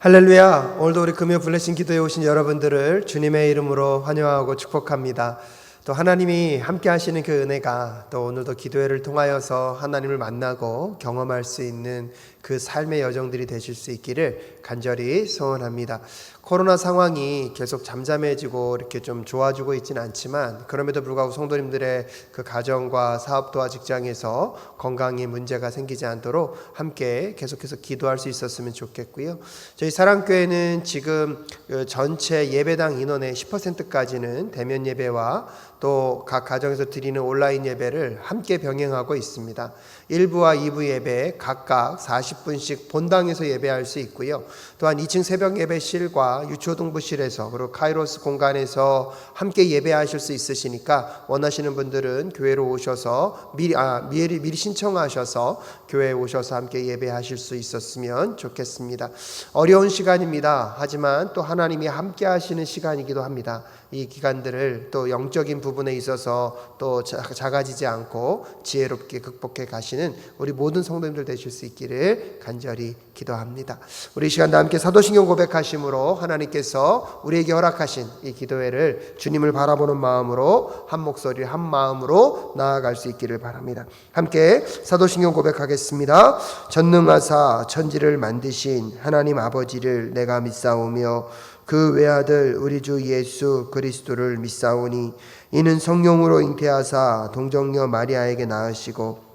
할렐루야. 오늘도 우리 금요 블레싱 기도에 오신 여러분들을 주님의 이름으로 환영하고 축복합니다. 또 하나님이 함께 하시는 그 은혜가 또 오늘도 기도회를 통하여서 하나님을 만나고 경험할 수 있는 그 삶의 여정들이 되실 수 있기를 간절히 소원합니다. 코로나 상황이 계속 잠잠해지고 이렇게 좀 좋아지고 있지는 않지만 그럼에도 불구하고 성도님들의 그 가정과 사업도와 직장에서 건강에 문제가 생기지 않도록 함께 계속해서 기도할 수 있었으면 좋겠고요. 저희 사랑교회는 지금 전체 예배당 인원의 10%까지는 대면 예배와 또 각 가정에서 드리는 온라인 예배를 함께 병행하고 있습니다. 1부와 2부 예배 각각 40분씩 본당에서 예배할 수 있고요. 또한 2층 새벽 예배실과 유초등부실에서 그리고 카이로스 공간에서 함께 예배하실 수 있으시니까 원하시는 분들은 교회로 오셔서 미리 신청하셔서 교회에 오셔서 함께 예배하실 수 있었으면 좋겠습니다. 어려운 시간입니다. 하지만 또 하나님이 함께 하시는 시간이기도 합니다. 이 기간들을 또 영적인 부분에 있어서 또 작아지지 않고 지혜롭게 극복해 가시는 우리 모든 성도님들 되실 수 있기를 간절히 기도합니다. 우리 이 시간 다 함께 사도신경 고백하심으로 하나님께서 우리에게 허락하신 이 기도회를 주님을 바라보는 마음으로 한 목소리 한 마음으로 나아갈 수 있기를 바랍니다. 함께 사도신경 고백하겠습니다. 전능하사 천지를 만드신 하나님 아버지를 내가 믿사오며 그 외아들 우리 주 예수 그리스도를 믿사오니 이는 성령으로 잉태하사 동정녀 마리아에게 낳으시고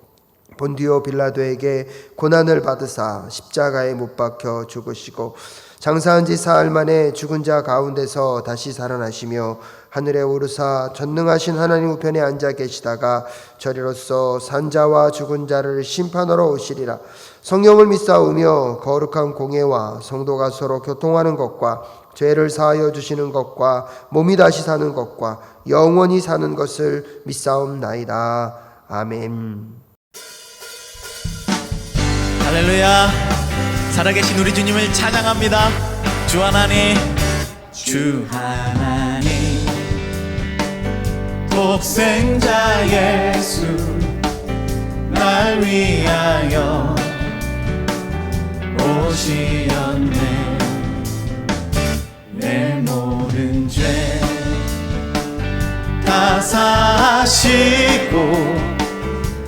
본디오 빌라도에게 고난을 받으사 십자가에 못 박혀 죽으시고 장사한 지 사흘 만에 죽은 자 가운데서 다시 살아나시며 하늘에 오르사 전능하신 하나님 우편에 앉아 계시다가 저리로서 산자와 죽은 자를 심판하러 오시리라. 성령을 믿사오며 거룩한 공예와 성도가 서로 교통하는 것과 죄를 사하여 주시는 것과 몸이 다시 사는 것과 영원히 사는 것을 믿사옵나이다. 아멘. 할렐루야. 살아계신 우리 주님을 찬양합니다. 주 하나님, 주 하나님, 독생자 예수 날 위하여 오시었네. 내 모든 죄 다 사하시고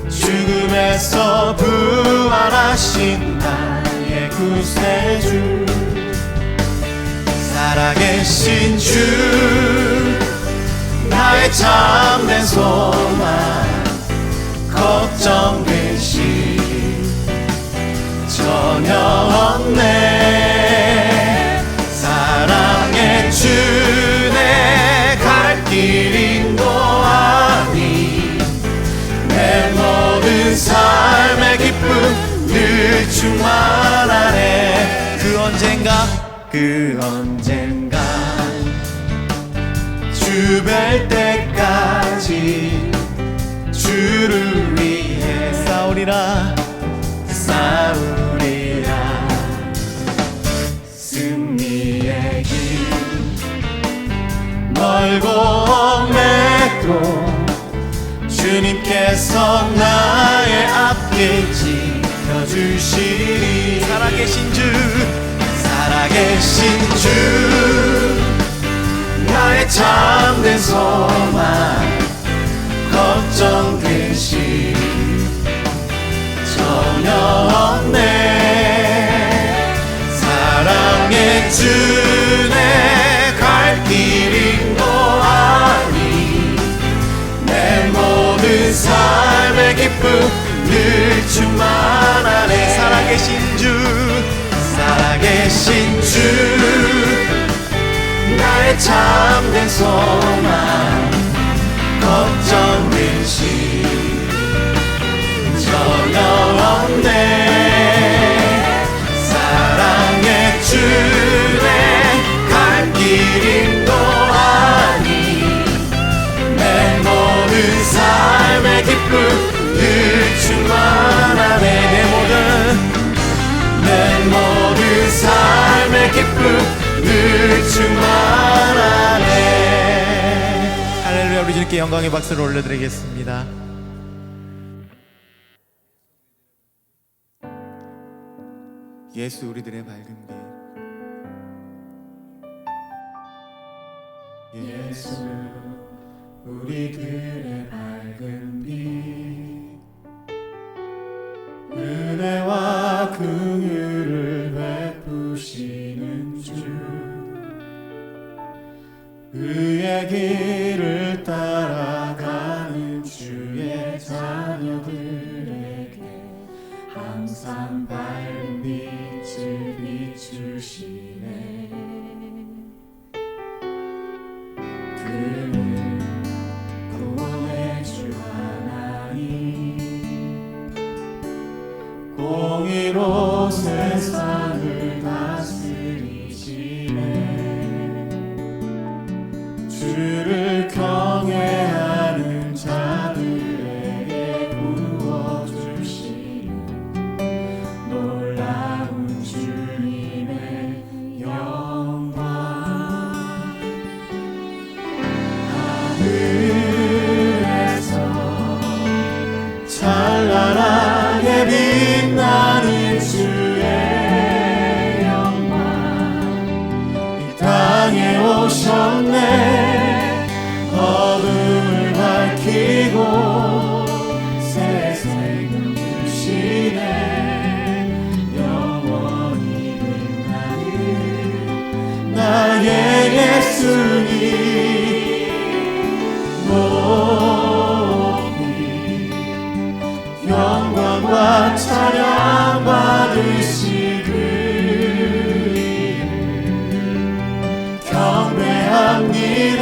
죽음에서 부활하신 나의 구세주, 살아계신 주 나의 참된 소망, 걱정 근심 전혀 없네. 사랑의 주 내 갈 길 인도하니 내 모든 삶의 기쁨 늘 충만하네. 그 언젠가 주 뵐 때까지 주를 위해 싸우리라. 승리의 길 멀고 험해도 주님께서 나의 앞길 지켜주시리. 살아계신 주 나의 참된 소망, 걱정 근심 전혀 없네. 사랑의 주 내 갈 길 인도하니 내 모든 삶의 기쁨 늘 충만하네. 살아계신 주 나의 참된 소망, 걱정 근심 전혀 없네. 사랑의 주 내 갈 길 인도하니 내 모든 삶의 기쁨 늘 충만하네. 내 모든 삶의 기쁨 늘 충만하네. 할렐루야. 우리 주님께 영광의 박수를 올려드리겠습니다. 예수 우리들의 밝은 빛, 예수 우리들의 밝은 빛 은혜와 긍휼을 베푸시는 주 그의 길을 따라가는 주의 자녀들에게 항상 밝은 빛을 비추시네 그는 구원의 주 하나님 공의로 세상을 다스리시네 주를 경외하는 자들에게 부어주시는 놀라운 주님의 영광 하늘에서 찬란하게 빛나는 주의 영광 이 땅에 오셨네 어둠을 밝히고 새 생명 주시네 영원히 빛나는 나의 예수님 높이 영광과 찬양 받으시기를 경배합니다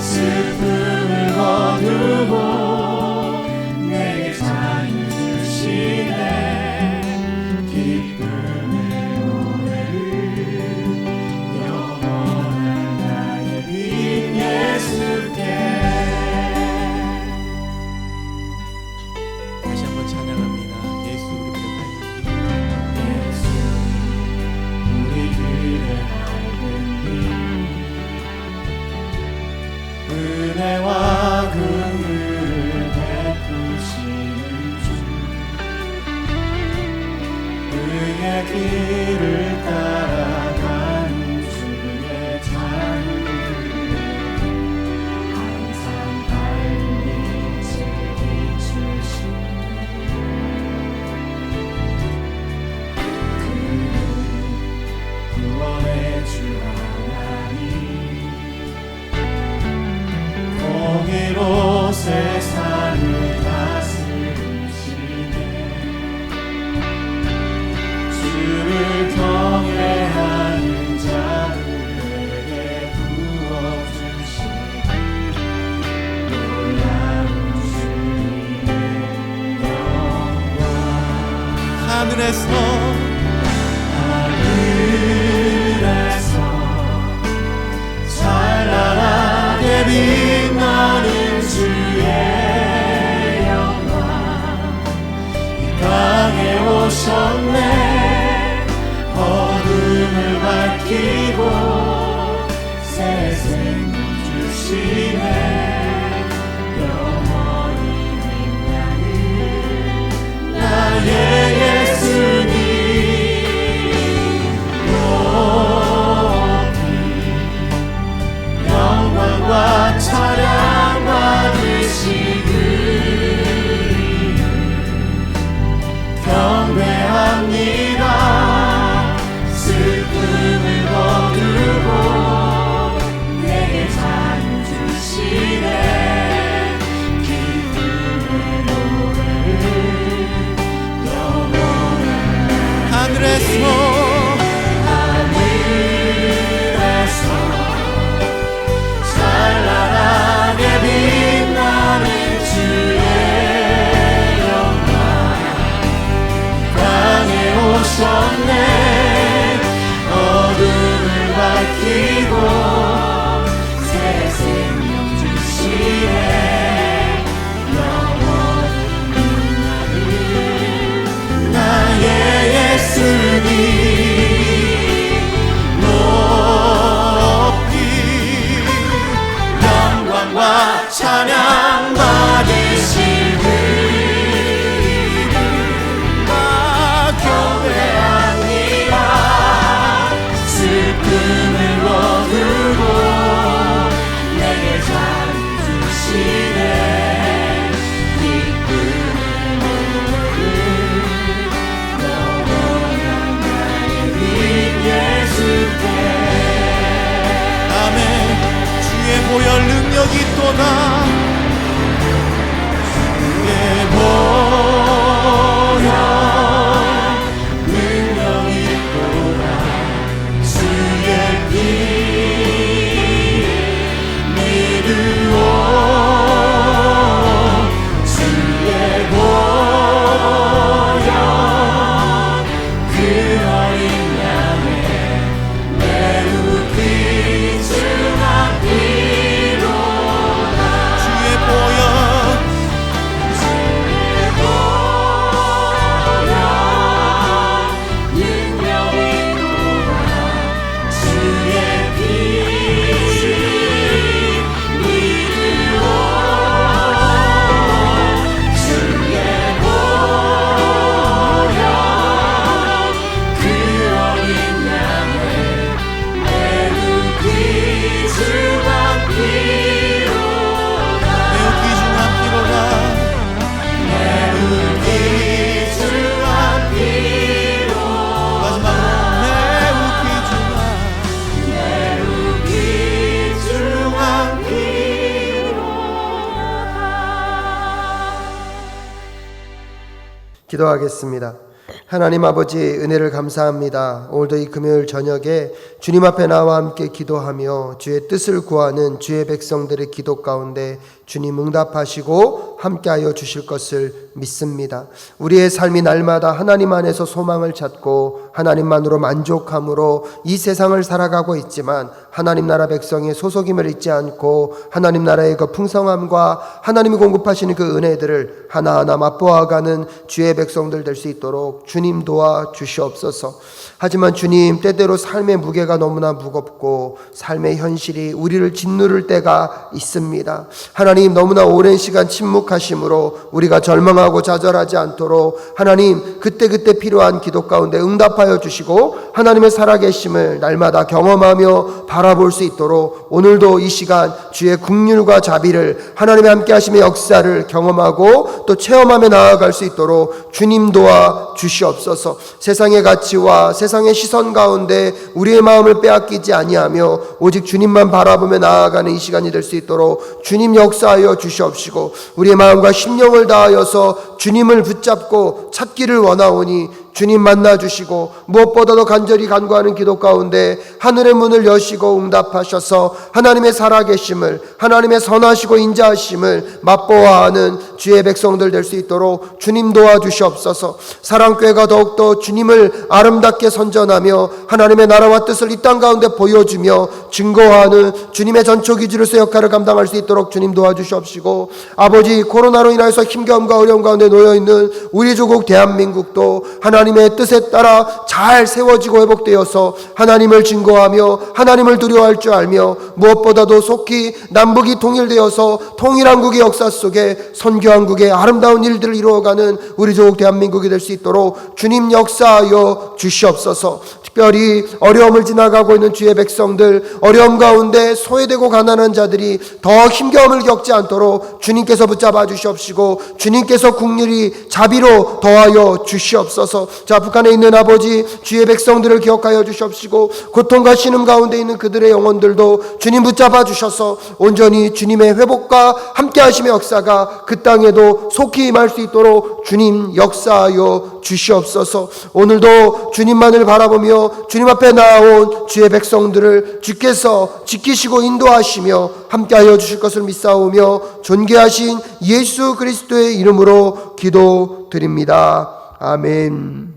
슬픔을 거두고 내게 자유 주시네 기쁨의 노래를 영원한 나의 빛 예수께 다시 한번 찬양합니다 예수 우리들의 밝은 빛 은혜와 긍휼을 베푸시는 주 그의 길을 따라가는 주의 자녀들에게 항상 밝은 빛을 비추시네 그는 구원의 주 하나님 공의로 세상을 다스리시네 주를 경외하는 자들에게 부어주시는 놀라운 주님의 영광 하늘에서 찬란하게 빛나는 주의 영광 이 땅에 오셨네 어둠을 밝히고 새 생명 주시네 영원히 빛나는 나의 예수님 영광과 찬양 받으시기를 경배합니다 슬픔을 거두고 내게 자유 주시네 기도하겠습니다. 하나님 아버지, 은혜를 감사합니다. 오늘도 이 금요일 저녁에 주님 앞에 나와 함께 기도하며 주의 뜻을 구하는 주의 백성들의 기도 가운데 주님 응답하시고 함께하여 주실 것을 믿습니다. 우리의 삶이 날마다 하나님 안에서 소망을 찾고 하나님만으로 만족함으로 이 세상을 살아가고 있지만 하나님 나라 백성의 소속임을 잊지 않고 하나님 나라의 그 풍성함과 하나님이 공급하시는 그 은혜들을 하나하나 맛보아가는 주의 백성들 될 수 있도록 주님 도와 주시옵소서. 하지만 주님, 때때로 삶의 무게가 너무나 무겁고 삶의 현실이 우리를 짓누를 때가 있습니다. 하나님, 너무나 오랜 시간 침묵하심으로 우리가 절망하고 좌절하지 않도록 하나님, 그때그때 필요한 기도 가운데 응답하여 주시고 하나님의 살아계심을 날마다 경험하며 바라볼 수 있도록 오늘도 이 시간 주의 긍휼과 자비를 하나님의 함께 하심의 역사를 경험하고 또 체험하며 나아갈 수 있도록 주님 도와 주시옵소서. 세상의 가치와 세상의 시선 가운데 우리의 마음을 빼앗기지 아니하며 오직 주님만 바라보며 나아가는 이 시간이 될 수 있도록 주님 역사하여 주시옵시고 우리의 마음과 심령을 다하여서 주님을 붙잡고 찾기를 원하오니 주님 만나주시고 무엇보다도 간절히 간구하는 기도 가운데 하늘의 문을 여시고 응답하셔서 하나님의 살아계심을, 하나님의 선하시고 인자하심을 맛보아하는 주의 백성들 될 수 있도록 주님 도와주시옵소서. 사랑교회가 더욱더 주님을 아름답게 선전하며 하나님의 나라와 뜻을 이 땅 가운데 보여주며 증거하는 주님의 전초기주로서 역할을 감당할 수 있도록 주님 도와주시옵시고 아버지, 코로나로 인하여서 힘겨움과 어려움 가운데 놓여있는 우리 조국 대한민국도 하나님의 뜻에 따라 잘 세워지고 회복되어서 하나님을 증거하며 하나님을 두려워할 줄 알며 무엇보다도 속히 남북이 통일되어서 통일한국의 역사 속에 선교한국의 아름다운 일들을 이루어가는 우리 조국 대한민국이 될 수 있도록 주님 역사하여 주시옵소서. 특별히 어려움을 지나가고 있는 주의 백성들, 어려움 가운데 소외되고 가난한 자들이 더 힘겨움을 겪지 않도록 주님께서 붙잡아 주시옵시고 주님께서 긍휼히 자비로 더하여 주시옵소서. 자, 북한에 있는 아버지, 주의 백성들을 기억하여 주시옵시고 고통과 신음 가운데 있는 그들의 영혼들도 주님 붙잡아 주셔서 온전히 주님의 회복과 함께 하심의 역사가 그 땅에도 속히 임할 수 있도록 주님 역사하여 주시옵소서. 오늘도 주님만을 바라보며 주님 앞에 나아온 주의 백성들을 주께서 지키시고 인도하시며 함께하여 주실 것을 믿사오며 존귀하신 예수 그리스도의 이름으로 기도드립니다. 아멘.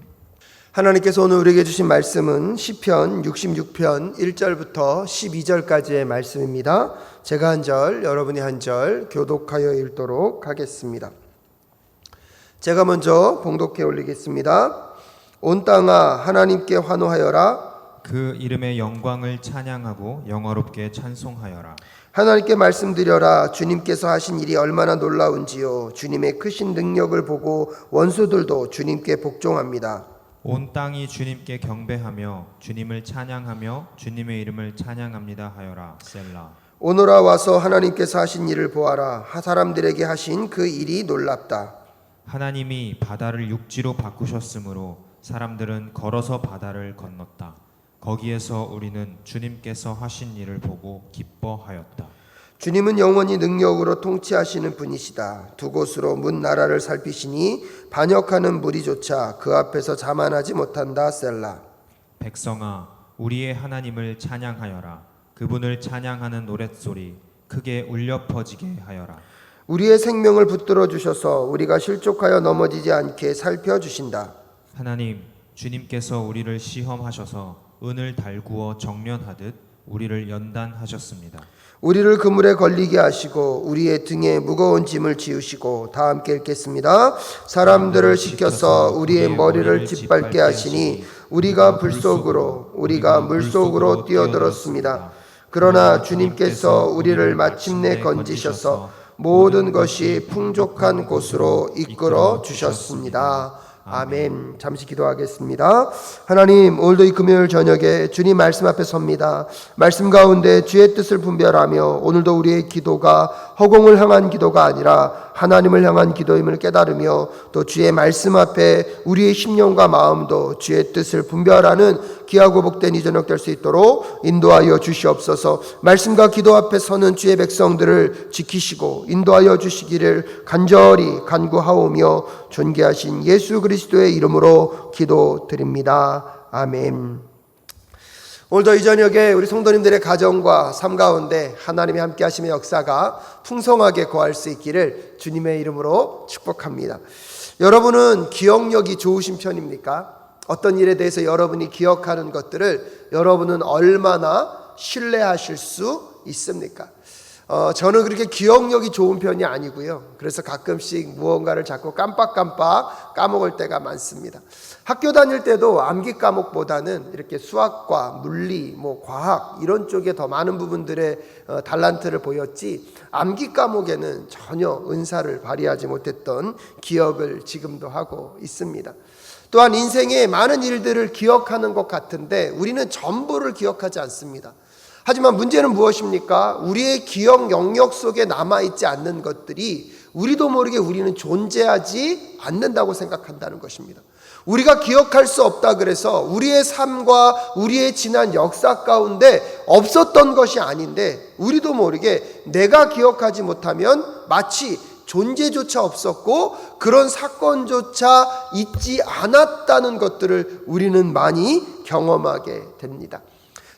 하나님께서 오늘 우리에게 주신 말씀은 시편 66편 1절부터 12절까지의 말씀입니다. 제가 한 절, 여러분이 한 절 교독하여 읽도록 하겠습니다. 제가 먼저 봉독해 올리겠습니다. 온 땅아 하나님께 환호하여라. 그 이름의 영광을 찬양하고 영화롭게 찬송하여라. 하나님께 말씀드려라. 주님께서 하신 일이 얼마나 놀라운지요. 주님의 크신 능력을 보고 원수들도 주님께 복종합니다. 온 땅이 주님께 경배하며 주님을 찬양하며 주님의 이름을 찬양합니다 하여라. 셀라. 오너라 와서 하나님께서 하신 일을 보아라. 사람들에게 하신 그 일이 놀랍다. 하나님이 바다를 육지로 바꾸셨으므로 사람들은 걸어서 바다를 건넜다. 거기에서 우리는 주님께서 하신 일을 보고 기뻐하였다. 주님은 영원히 능력으로 통치하시는 분이시다. 두 곳으로 문 나라를 살피시니 반역하는 무리조차 그 앞에서 자만하지 못한다. 셀라. 백성아, 우리의 하나님을 찬양하여라. 그분을 찬양하는 노랫소리 크게 울려 퍼지게 하여라. 우리의 생명을 붙들어 주셔서 우리가 실족하여 넘어지지 않게 살펴주신다. 하나님, 주님께서 우리를 시험하셔서 은을 달구어 정련하듯 우리를 연단하셨습니다. 우리를 그물에 걸리게 하시고 우리의 등에 무거운 짐을 지우시고 다 함께 읽겠습니다. 사람들을 시켜서 우리의 머리를 짓밟게 하시니 우리가 물속으로 뛰어들었습니다. 그러나 주님께서 우리를 마침내 건지셔서 모든 것이 풍족한 곳으로 이끌어 주셨습니다. 아멘. 잠시 기도하겠습니다. 하나님, 오늘도 이 금요일 저녁에 주님 말씀 앞에 섭니다. 말씀 가운데 주의 뜻을 분별하며 오늘도 우리의 기도가 허공을 향한 기도가 아니라 하나님을 향한 기도임을 깨달으며 또 주의 말씀 앞에 우리의 심령과 마음도 주의 뜻을 분별하는 귀하고 복된 이 저녁 될 수 있도록 인도하여 주시옵소서. 말씀과 기도 앞에 서는 주의 백성들을 지키시고 인도하여 주시기를 간절히 간구하오며 존귀하신 예수 그리스도의 이름으로 기도드립니다. 아멘. 오늘도 이 저녁에 우리 성도님들의 가정과 삶 가운데 하나님이 함께 하심의 역사가 풍성하게 거할 수 있기를 주님의 이름으로 축복합니다. 여러분은 기억력이 좋으신 편입니까? 어떤 일에 대해서 여러분이 기억하는 것들을 여러분은 얼마나 신뢰하실 수 있습니까? 저는 그렇게 기억력이 좋은 편이 아니고요. 그래서 가끔씩 무언가를 자꾸 깜빡깜빡 까먹을 때가 많습니다. 학교 다닐 때도 암기 과목보다는 이렇게 수학과 물리, 과학 이런 쪽에 더 많은 부분들의 달란트를 보였지 암기 과목에는 전혀 은사를 발휘하지 못했던 기억을 지금도 하고 있습니다. 또한 인생의 많은 일들을 기억하는 것 같은데 우리는 전부를 기억하지 않습니다. 하지만 문제는 무엇입니까? 우리의 기억 영역 속에 남아있지 않는 것들이 우리도 모르게 우리는 존재하지 않는다고 생각한다는 것입니다. 우리가 기억할 수 없다 그래서 우리의 삶과 우리의 지난 역사 가운데 없었던 것이 아닌데 우리도 모르게 내가 기억하지 못하면 마치 존재조차 없었고 그런 사건조차 있지 않았다는 것들을 우리는 많이 경험하게 됩니다.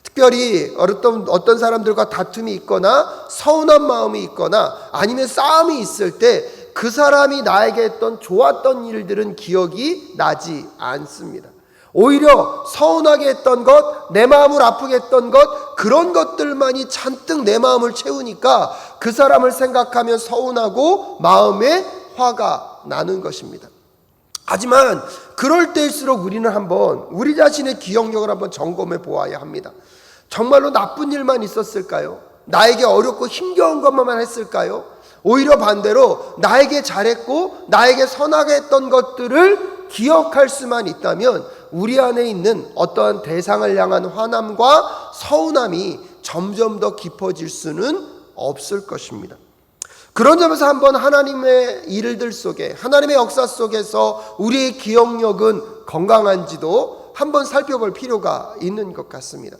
특별히 어떤 사람들과 다툼이 있거나 서운한 마음이 있거나 아니면 싸움이 있을 때 그 사람이 나에게 했던 좋았던 일들은 기억이 나지 않습니다. 오히려 서운하게 했던 것, 내 마음을 아프게 했던 것, 그런 것들만이 잔뜩 내 마음을 채우니까 그 사람을 생각하면 서운하고 마음에 화가 나는 것입니다. 하지만 그럴 때일수록 우리는 한번 우리 자신의 기억력을 한번 점검해 보아야 합니다. 정말로 나쁜 일만 있었을까요? 나에게 어렵고 힘겨운 것만 했을까요? 오히려 반대로 나에게 잘했고 나에게 선하게 했던 것들을 기억할 수만 있다면 우리 안에 있는 어떠한 대상을 향한 화남과 서운함이 점점 더 깊어질 수는 없을 것입니다. 그런 점에서 한번 하나님의 일들 속에 하나님의 역사 속에서 우리의 기억력은 건강한지도 한번 살펴볼 필요가 있는 것 같습니다.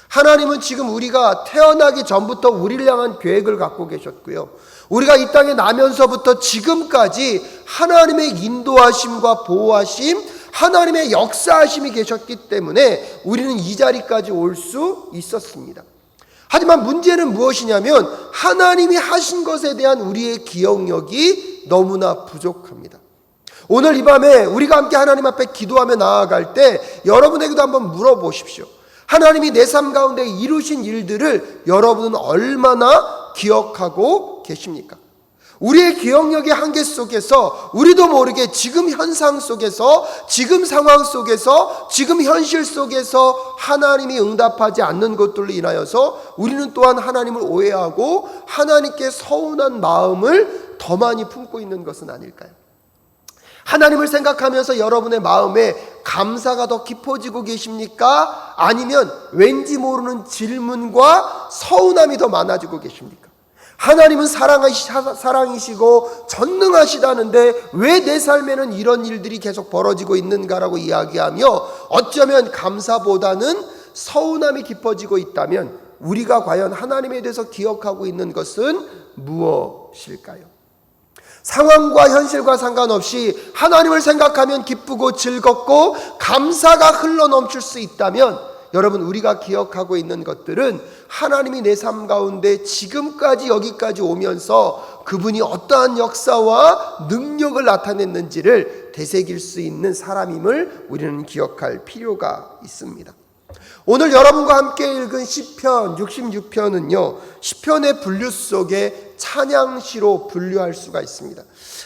하나님은 지금 우리가 태어나기 전부터 우리를 향한 계획을 갖고 계셨고요. 우리가 이 땅에 나면서부터 지금까지 하나님의 인도하심과 보호하심, 하나님의 역사하심이 계셨기 때문에 우리는 이 자리까지 올 수 있었습니다. 하지만 문제는 무엇이냐면 하나님이 하신 것에 대한 우리의 기억력이 너무나 부족합니다. 오늘 이 밤에 우리가 함께 하나님 앞에 기도하며 나아갈 때 여러분에게도 한번 물어보십시오. 하나님이 내 삶 가운데 이루신 일들을 여러분은 얼마나 기억하고 계십니까? 우리의 기억력의 한계 속에서 우리도 모르게 지금 현상 속에서 지금 상황 속에서 지금 현실 속에서 하나님이 응답하지 않는 것들로 인하여서 우리는 또한 하나님을 오해하고 하나님께 서운한 마음을 더 많이 품고 있는 것은 아닐까요? 하나님을 생각하면서 여러분의 마음에 감사가 더 깊어지고 계십니까? 아니면 왠지 모르는 질문과 서운함이 더 많아지고 계십니까? 하나님은 사랑이시고 전능하시다는데 왜 내 삶에는 이런 일들이 계속 벌어지고 있는가라고 이야기하며 어쩌면 감사보다는 서운함이 깊어지고 있다면 우리가 과연 하나님에 대해서 기억하고 있는 것은 무엇일까요? 상황과 현실과 상관없이 하나님을 생각하면 기쁘고 즐겁고 감사가 흘러넘칠 수 있다면 여러분 우리가 기억하고 있는 것들은 하나님이 내 삶 가운데 지금까지 여기까지 오면서 그분이 어떠한 역사와 능력을 나타냈는지를 되새길 수 있는 사람임을 우리는 기억할 필요가 있습니다. 오늘 여러분과 함께 읽은 시편 66편은요 시편의 분류 속에 찬양시로 분류할 수가 있습니다.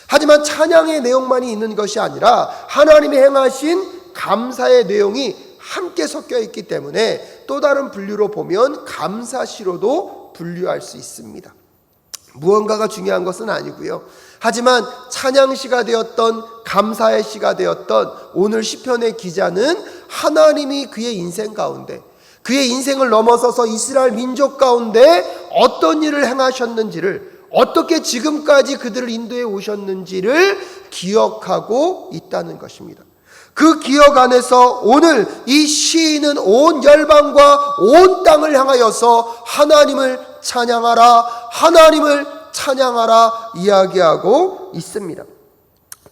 하지만 찬양의 내용만이 있는 것이 아니라 하나님이 행하신 감사의 내용이 함께 섞여 있기 때문에 또 다른 분류로 보면 감사시로도 분류할 수 있습니다. 무언가가 중요한 것은 아니고요. 하지만 찬양시가 되었던 감사의 시가 되었던 오늘 시편의 기자는 하나님이 그의 인생 가운데 그의 인생을 넘어서서 이스라엘 민족 가운데 어떤 일을 행하셨는지를 어떻게 지금까지 그들을 인도해 오셨는지를 기억하고 있다는 것입니다. 그 기억 안에서 오늘 이 시인은 온 열방과 온 땅을 향하여서 하나님을 찬양하라, 하나님을 찬양하라 이야기하고 있습니다.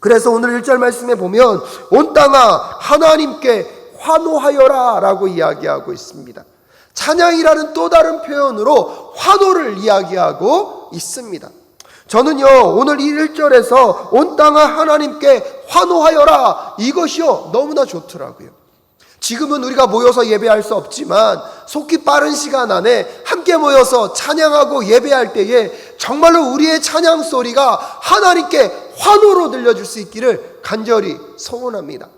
그래서 오늘 1절 말씀에 보면 온 땅아 하나님께 환호하여라 라고 이야기하고 있습니다. 찬양이라는 또 다른 표현으로 환호를 이야기하고 있습니다. 저는요 오늘 이 1절에서 온 땅아 하나님께 환호하여라 이것이요 너무나 좋더라고요. 지금은 우리가 모여서 예배할 수 없지만 속히 빠른 시간 안에 함께 모여서 찬양하고 예배할 때에 정말로 우리의 찬양 소리가 하나님께 환호로 들려줄 수 있기를 간절히 소원합니다.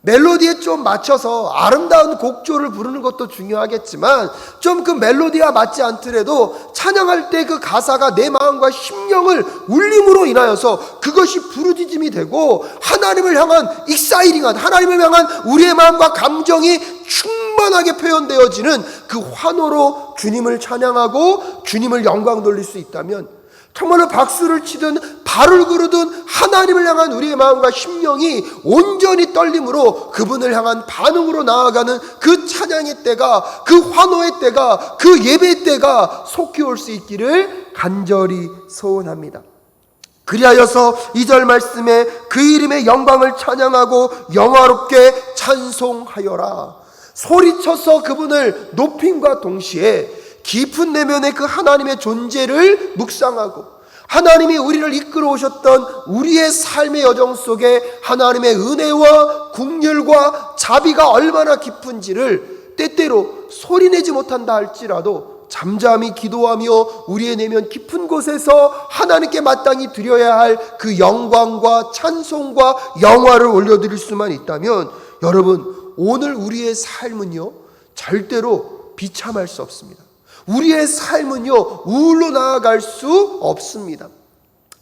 멜로디에 좀 맞춰서 아름다운 곡조를 부르는 것도 중요하겠지만 좀 그 멜로디와 맞지 않더라도 찬양할 때 그 가사가 내 마음과 심령을 울림으로 인하여서 그것이 부르짖음이 되고 하나님을 향한 익사이링한 하나님을 향한 우리의 마음과 감정이 충만하게 표현되어지는 그 환호로 주님을 찬양하고 주님을 영광 돌릴 수 있다면 정말로 박수를 치든 발을 구르든 하나님을 향한 우리의 마음과 심령이 온전히 떨림으로 그분을 향한 반응으로 나아가는 그 찬양의 때가, 그 환호의 때가, 그 예배의 때가 속히 올 수 있기를 간절히 소원합니다. 그리하여서 2절 말씀에 그 이름의 영광을 찬양하고 영화롭게 찬송하여라. 소리쳐서 그분을 높임과 동시에 깊은 내면의 그 하나님의 존재를 묵상하고 하나님이 우리를 이끌어 오셨던 우리의 삶의 여정 속에 하나님의 은혜와 긍휼과 자비가 얼마나 깊은지를 때때로 소리내지 못한다 할지라도 잠잠히 기도하며 우리의 내면 깊은 곳에서 하나님께 마땅히 드려야 할 그 영광과 찬송과 영화를 올려드릴 수만 있다면 여러분 오늘 우리의 삶은요 절대로 비참할 수 없습니다. 우리의 삶은요 우울로 나아갈 수 없습니다.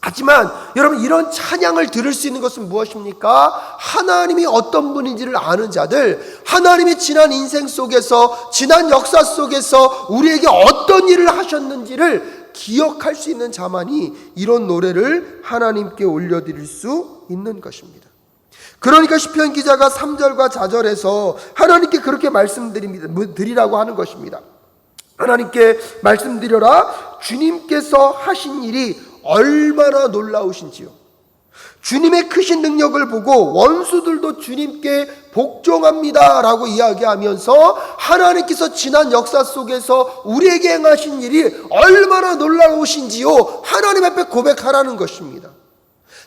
하지만 여러분 이런 찬양을 들을 수 있는 것은 무엇입니까? 하나님이 어떤 분인지를 아는 자들, 하나님이 지난 인생 속에서 지난 역사 속에서 우리에게 어떤 일을 하셨는지를 기억할 수 있는 자만이 이런 노래를 하나님께 올려드릴 수 있는 것입니다. 그러니까 시편 기자가 3절과 4절에서 하나님께 그렇게 말씀드리라고 하는 것입니다. 하나님께 말씀드려라. 주님께서 하신 일이 얼마나 놀라우신지요. 주님의 크신 능력을 보고 원수들도 주님께 복종합니다 라고 이야기하면서 하나님께서 지난 역사 속에서 우리에게 행하신 일이 얼마나 놀라우신지요 하나님 앞에 고백하라는 것입니다.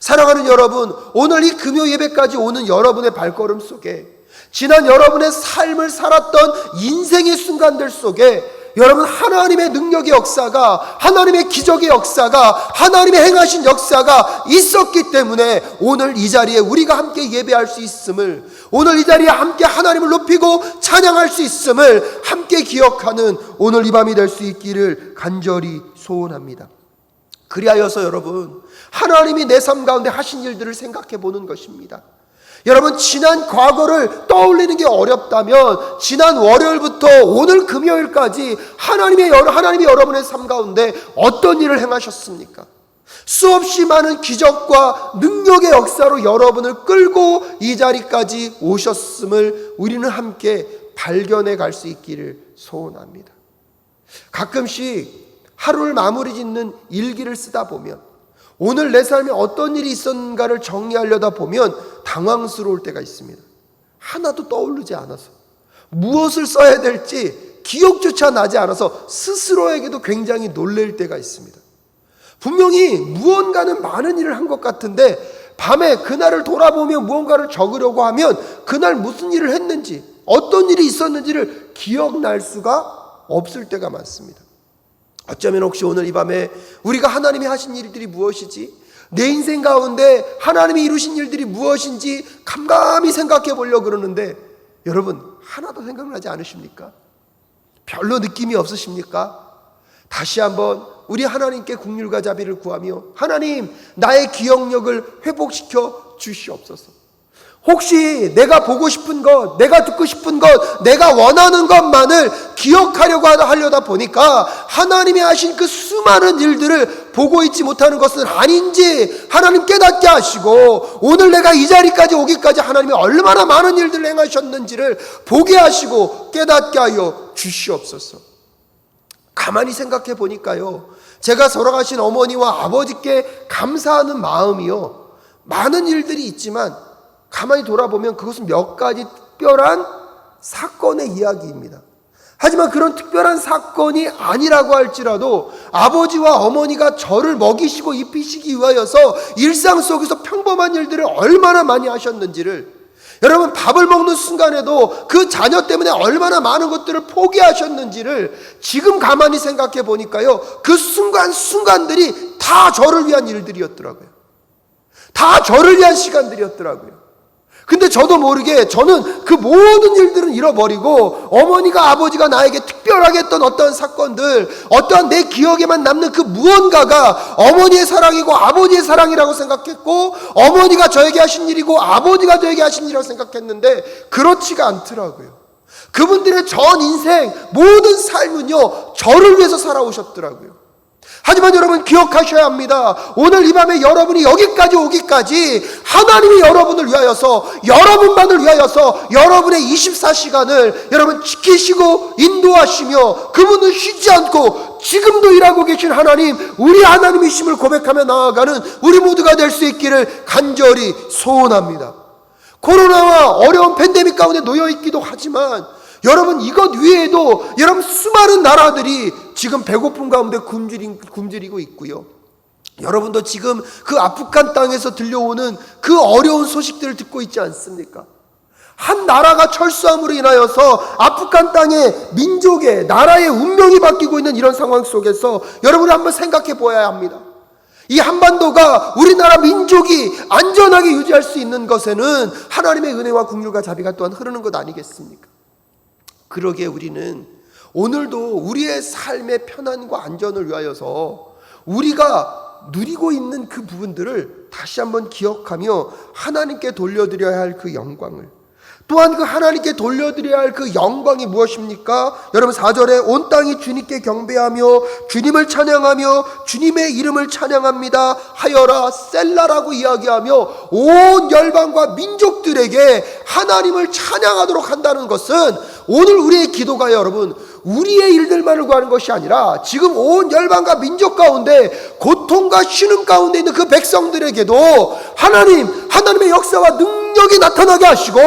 사랑하는 여러분, 오늘 이 금요 예배까지 오는 여러분의 발걸음 속에 지난 여러분의 삶을 살았던 인생의 순간들 속에 여러분 하나님의 능력의 역사가, 하나님의 기적의 역사가, 하나님의 행하신 역사가 있었기 때문에 오늘 이 자리에 우리가 함께 예배할 수 있음을, 오늘 이 자리에 함께 하나님을 높이고 찬양할 수 있음을 함께 기억하는 오늘 이 밤이 될 수 있기를 간절히 소원합니다. 그리하여서 여러분 하나님이 내 삶 가운데 하신 일들을 생각해 보는 것입니다. 여러분 지난 과거를 떠올리는 게 어렵다면 지난 월요일부터 오늘 금요일까지 하나님이 여러분의 삶 가운데 어떤 일을 행하셨습니까? 수없이 많은 기적과 능력의 역사로 여러분을 끌고 이 자리까지 오셨음을 우리는 함께 발견해 갈 수 있기를 소원합니다. 가끔씩 하루를 마무리 짓는 일기를 쓰다 보면 오늘 내 삶에 어떤 일이 있었는가를 정리하려다 보면 당황스러울 때가 있습니다. 하나도 떠오르지 않아서 무엇을 써야 될지 기억조차 나지 않아서 스스로에게도 굉장히 놀랄 때가 있습니다. 분명히 무언가는 많은 일을 한 것 같은데 밤에 그날을 돌아보며 무언가를 적으려고 하면 그날 무슨 일을 했는지 어떤 일이 있었는지를 기억날 수가 없을 때가 많습니다. 어쩌면 혹시 오늘 이 밤에 우리가 하나님이 하신 일들이 무엇이지, 내 인생 가운데 하나님이 이루신 일들이 무엇인지 캄캄히 생각해 보려고 그러는데 여러분 하나도 생각나지 않으십니까? 별로 느낌이 없으십니까? 다시 한번 우리 하나님께 긍휼과 자비를 구하며 하나님 나의 기억력을 회복시켜 주시옵소서. 혹시 내가 보고 싶은 것, 내가 듣고 싶은 것, 내가 원하는 것만을 기억하려고 하려다 보니까 하나님이 하신 그 수많은 일들을 보고 있지 못하는 것은 아닌지 하나님 깨닫게 하시고, 오늘 내가 이 자리까지 오기까지 하나님이 얼마나 많은 일들을 행하셨는지를 보게 하시고 깨닫게 하여 주시옵소서. 가만히 생각해 보니까요, 제가 돌아가신 어머니와 아버지께 감사하는 마음이요, 많은 일들이 있지만 가만히 돌아보면 그것은 몇 가지 특별한 사건의 이야기입니다. 하지만 그런 특별한 사건이 아니라고 할지라도 아버지와 어머니가 저를 먹이시고 입히시기 위하여서 일상 속에서 평범한 일들을 얼마나 많이 하셨는지를, 여러분 밥을 먹는 순간에도 그 자녀 때문에 얼마나 많은 것들을 포기하셨는지를 지금 가만히 생각해 보니까요, 그 순간순간들이 다 저를 위한 일들이었더라고요. 다 저를 위한 시간들이었더라고요. 근데 저도 모르게 저는 그 모든 일들은 잃어버리고 어머니가 아버지가 나에게 특별하게 했던 어떤 사건들, 어떠한 내 기억에만 남는 그 무언가가 어머니의 사랑이고 아버지의 사랑이라고 생각했고, 어머니가 저에게 하신 일이고 아버지가 저에게 하신 일이라고 생각했는데 그렇지가 않더라고요. 그분들의 전 인생 모든 삶은요, 저를 위해서 살아오셨더라고요. 하지만 여러분 기억하셔야 합니다. 오늘 이 밤에 여러분이 여기까지 오기까지 하나님이 여러분을 위하여서, 여러분만을 위하여서 여러분의 24시간을 여러분 지키시고 인도하시며, 그분은 쉬지 않고 지금도 일하고 계신 하나님, 우리 하나님이심을 고백하며 나아가는 우리 모두가 될 수 있기를 간절히 소원합니다. 코로나와 어려운 팬데믹 가운데 놓여 있기도 하지만 여러분 이것 위에도 여러분 수많은 나라들이 지금 배고픔 가운데 굶주리고 있고요, 여러분도 지금 그 아프간 땅에서 들려오는 그 어려운 소식들을 듣고 있지 않습니까? 한 나라가 철수함으로 인하여서 아프간 땅의 민족의 나라의 운명이 바뀌고 있는 이런 상황 속에서 여러분이 한번 생각해 보아야 합니다. 이 한반도가 우리나라 민족이 안전하게 유지할 수 있는 것에는 하나님의 은혜와 긍휼과 자비가 또한 흐르는 것 아니겠습니까? 그러기에 우리는 오늘도 우리의 삶의 편안과 안전을 위하여서 우리가 누리고 있는 그 부분들을 다시 한번 기억하며 하나님께 돌려드려야 할 그 영광을, 또한 그 하나님께 돌려드려야 할 그 영광이 무엇입니까? 여러분 4절에 온 땅이 주님께 경배하며 주님을 찬양하며 주님의 이름을 찬양합니다 하여라 셀라라고 이야기하며 온 열방과 민족들에게 하나님을 찬양하도록 한다는 것은, 오늘 우리의 기도가 여러분 우리의 일들만을 구하는 것이 아니라 지금 온 열방과 민족 가운데 고통과 신음 가운데 있는 그 백성들에게도 하나님의 역사와 능력이 나타나게 하시고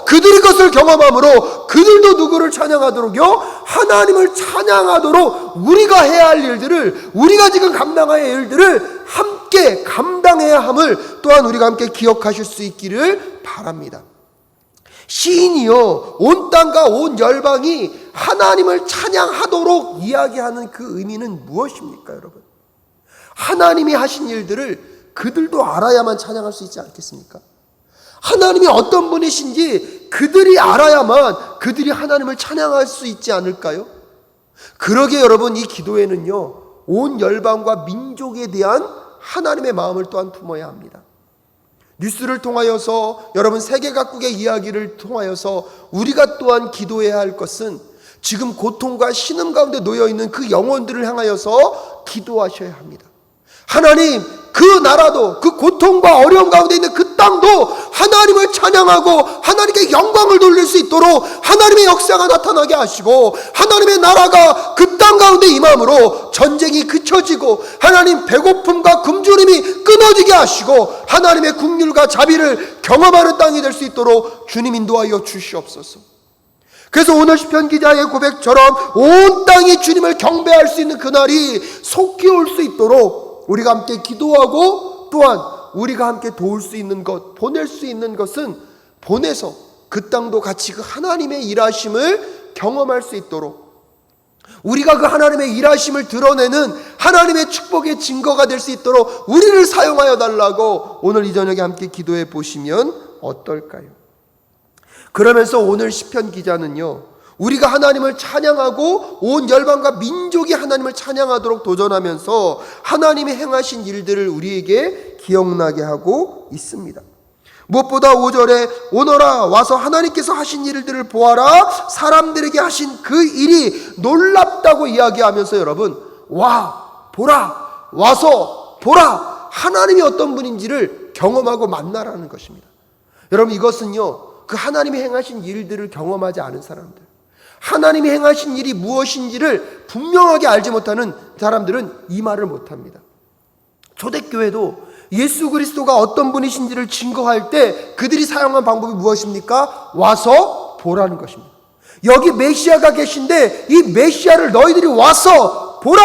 그들이 그것을 경험함으로 그들도 누구를 찬양하도록요, 하나님을 찬양하도록 우리가 해야 할 일들을, 우리가 지금 감당해야 할 일들을 함께 감당해야 함을 또한 우리가 함께 기억하실 수 있기를 바랍니다. 시인이요, 온 땅과 온 열방이 하나님을 찬양하도록 이야기하는 그 의미는 무엇입니까 여러분? 하나님이 하신 일들을 그들도 알아야만 찬양할 수 있지 않겠습니까? 하나님이 어떤 분이신지 그들이 알아야만 그들이 하나님을 찬양할 수 있지 않을까요? 그러기에 여러분 이 기도에는요, 온 열방과 민족에 대한 하나님의 마음을 또한 품어야 합니다. 뉴스를 통하여서, 여러분 세계 각국의 이야기를 통하여서 우리가 또한 기도해야 할 것은 지금 고통과 신음 가운데 놓여있는 그 영혼들을 향하여서 기도하셔야 합니다. 하나님, 그 나라도, 그 고통과 어려움 가운데 있는 그 땅도 하나님을 찬양하고 하나님께 영광을 돌릴 수 있도록 하나님의 역사가 나타나게 하시고, 하나님의 나라가 그 땅 가운데 임함으로 전쟁이 그쳐지고 하나님 배고픔과 굶주림이 끊어지게 하시고 하나님의 긍휼과 자비를 경험하는 땅이 될 수 있도록 주님 인도하여 주시옵소서. 그래서 오늘 시편 기자의 고백처럼 온 땅이 주님을 경배할 수 있는 그날이 속히 올 수 있도록 우리가 함께 기도하고, 또한 우리가 함께 도울 수 있는 것, 보낼 수 있는 것은 보내서 그 땅도 같이 그 하나님의 일하심을 경험할 수 있도록, 우리가 그 하나님의 일하심을 드러내는 하나님의 축복의 증거가 될 수 있도록 우리를 사용하여 달라고 오늘 이 저녁에 함께 기도해 보시면 어떨까요? 그러면서 오늘 시편 기자는요, 우리가 하나님을 찬양하고 온 열방과 민족이 하나님을 찬양하도록 도전하면서 하나님이 행하신 일들을 우리에게 기억나게 하고 있습니다. 무엇보다 5절에 오너라 와서 하나님께서 하신 일들을 보아라, 사람들에게 하신 그 일이 놀랍다고 이야기하면서 여러분, 와 보라 와서 보라, 하나님이 어떤 분인지를 경험하고 만나라는 것입니다. 여러분, 이것은요, 그 하나님이 행하신 일들을 경험하지 않은 사람들, 하나님이 행하신 일이 무엇인지를 분명하게 알지 못하는 사람들은 이 말을 못합니다. 초대교회도 예수 그리스도가 어떤 분이신지를 증거할 때 그들이 사용한 방법이 무엇입니까? 와서 보라는 것입니다. 여기 메시아가 계신데 이 메시아를 너희들이 와서 보라,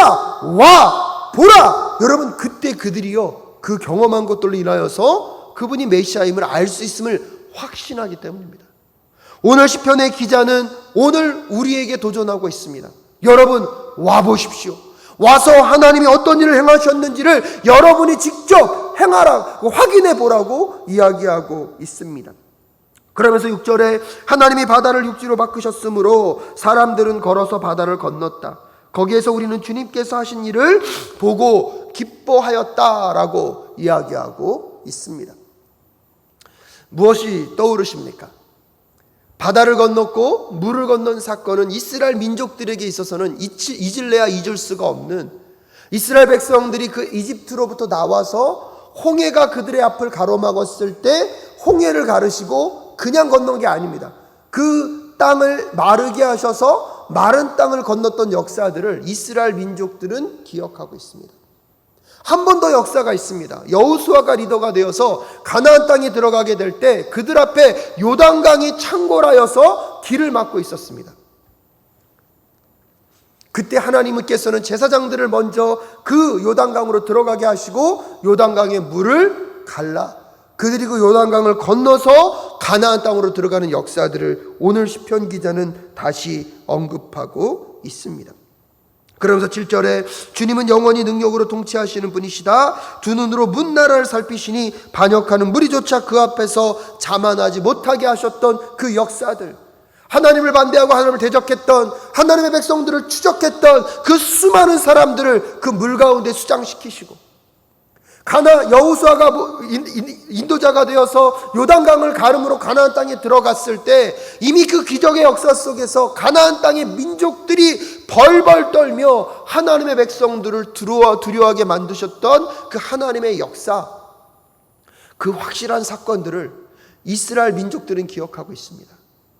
와 보라. 여러분, 그때 그들이요, 그 경험한 것들로 인하여서 그분이 메시아임을 알 수 있음을 확신하기 때문입니다. 오늘 시편의 기자는 오늘 우리에게 도전하고 있습니다. 여러분, 와 보십시오. 와서 하나님이 어떤 일을 행하셨는지를 여러분이 직접 행하라, 확인해 보라고 이야기하고 있습니다. 그러면서 6절에 하나님이 바다를 육지로 바꾸셨으므로 사람들은 걸어서 바다를 건넜다. 거기에서 우리는 주님께서 하신 일을 보고 기뻐하였다라고 이야기하고 있습니다. 무엇이 떠오르십니까? 바다를 건넜고 물을 건넌 사건은 이스라엘 민족들에게 있어서는 잊을래야 잊을 수가 없는, 이스라엘 백성들이 그 이집트로부터 나와서 홍해가 그들의 앞을 가로막았을 때 홍해를 가르시고 그냥 건넌 게 아닙니다. 그 땅을 마르게 하셔서 마른 땅을 건넜던 역사들을 이스라엘 민족들은 기억하고 있습니다. 한 번 더 역사가 있습니다. 여호수아가 리더가 되어서 가나안 땅에 들어가게 될 때 그들 앞에 요단강이 창궐하여서 길을 막고 있었습니다. 그때 하나님께서는 제사장들을 먼저 그 요단강으로 들어가게 하시고 요단강의 물을 갈라 그들이 그 요단강을 건너서 가나안 땅으로 들어가는 역사들을 오늘 시편 기자는 다시 언급하고 있습니다. 그러면서 7절에 주님은 영원히 능력으로 통치하시는 분이시다. 두 눈으로 문 나라를 살피시니 반역하는 무리조차 그 앞에서 자만하지 못하게 하셨던 그 역사들, 하나님을 반대하고 하나님을 대적했던, 하나님의 백성들을 추적했던 그 수많은 사람들을 그 물 가운데 수장시키시고, 여호수아가 인도자가 되어서 요단강을 가름으로 가나안 땅에 들어갔을 때 이미 그 기적의 역사 속에서 가나안 땅의 민족들이 벌벌 떨며 하나님의 백성들을 두려워하게 만드셨던 그 하나님의 역사, 그 확실한 사건들을 이스라엘 민족들은 기억하고 있습니다.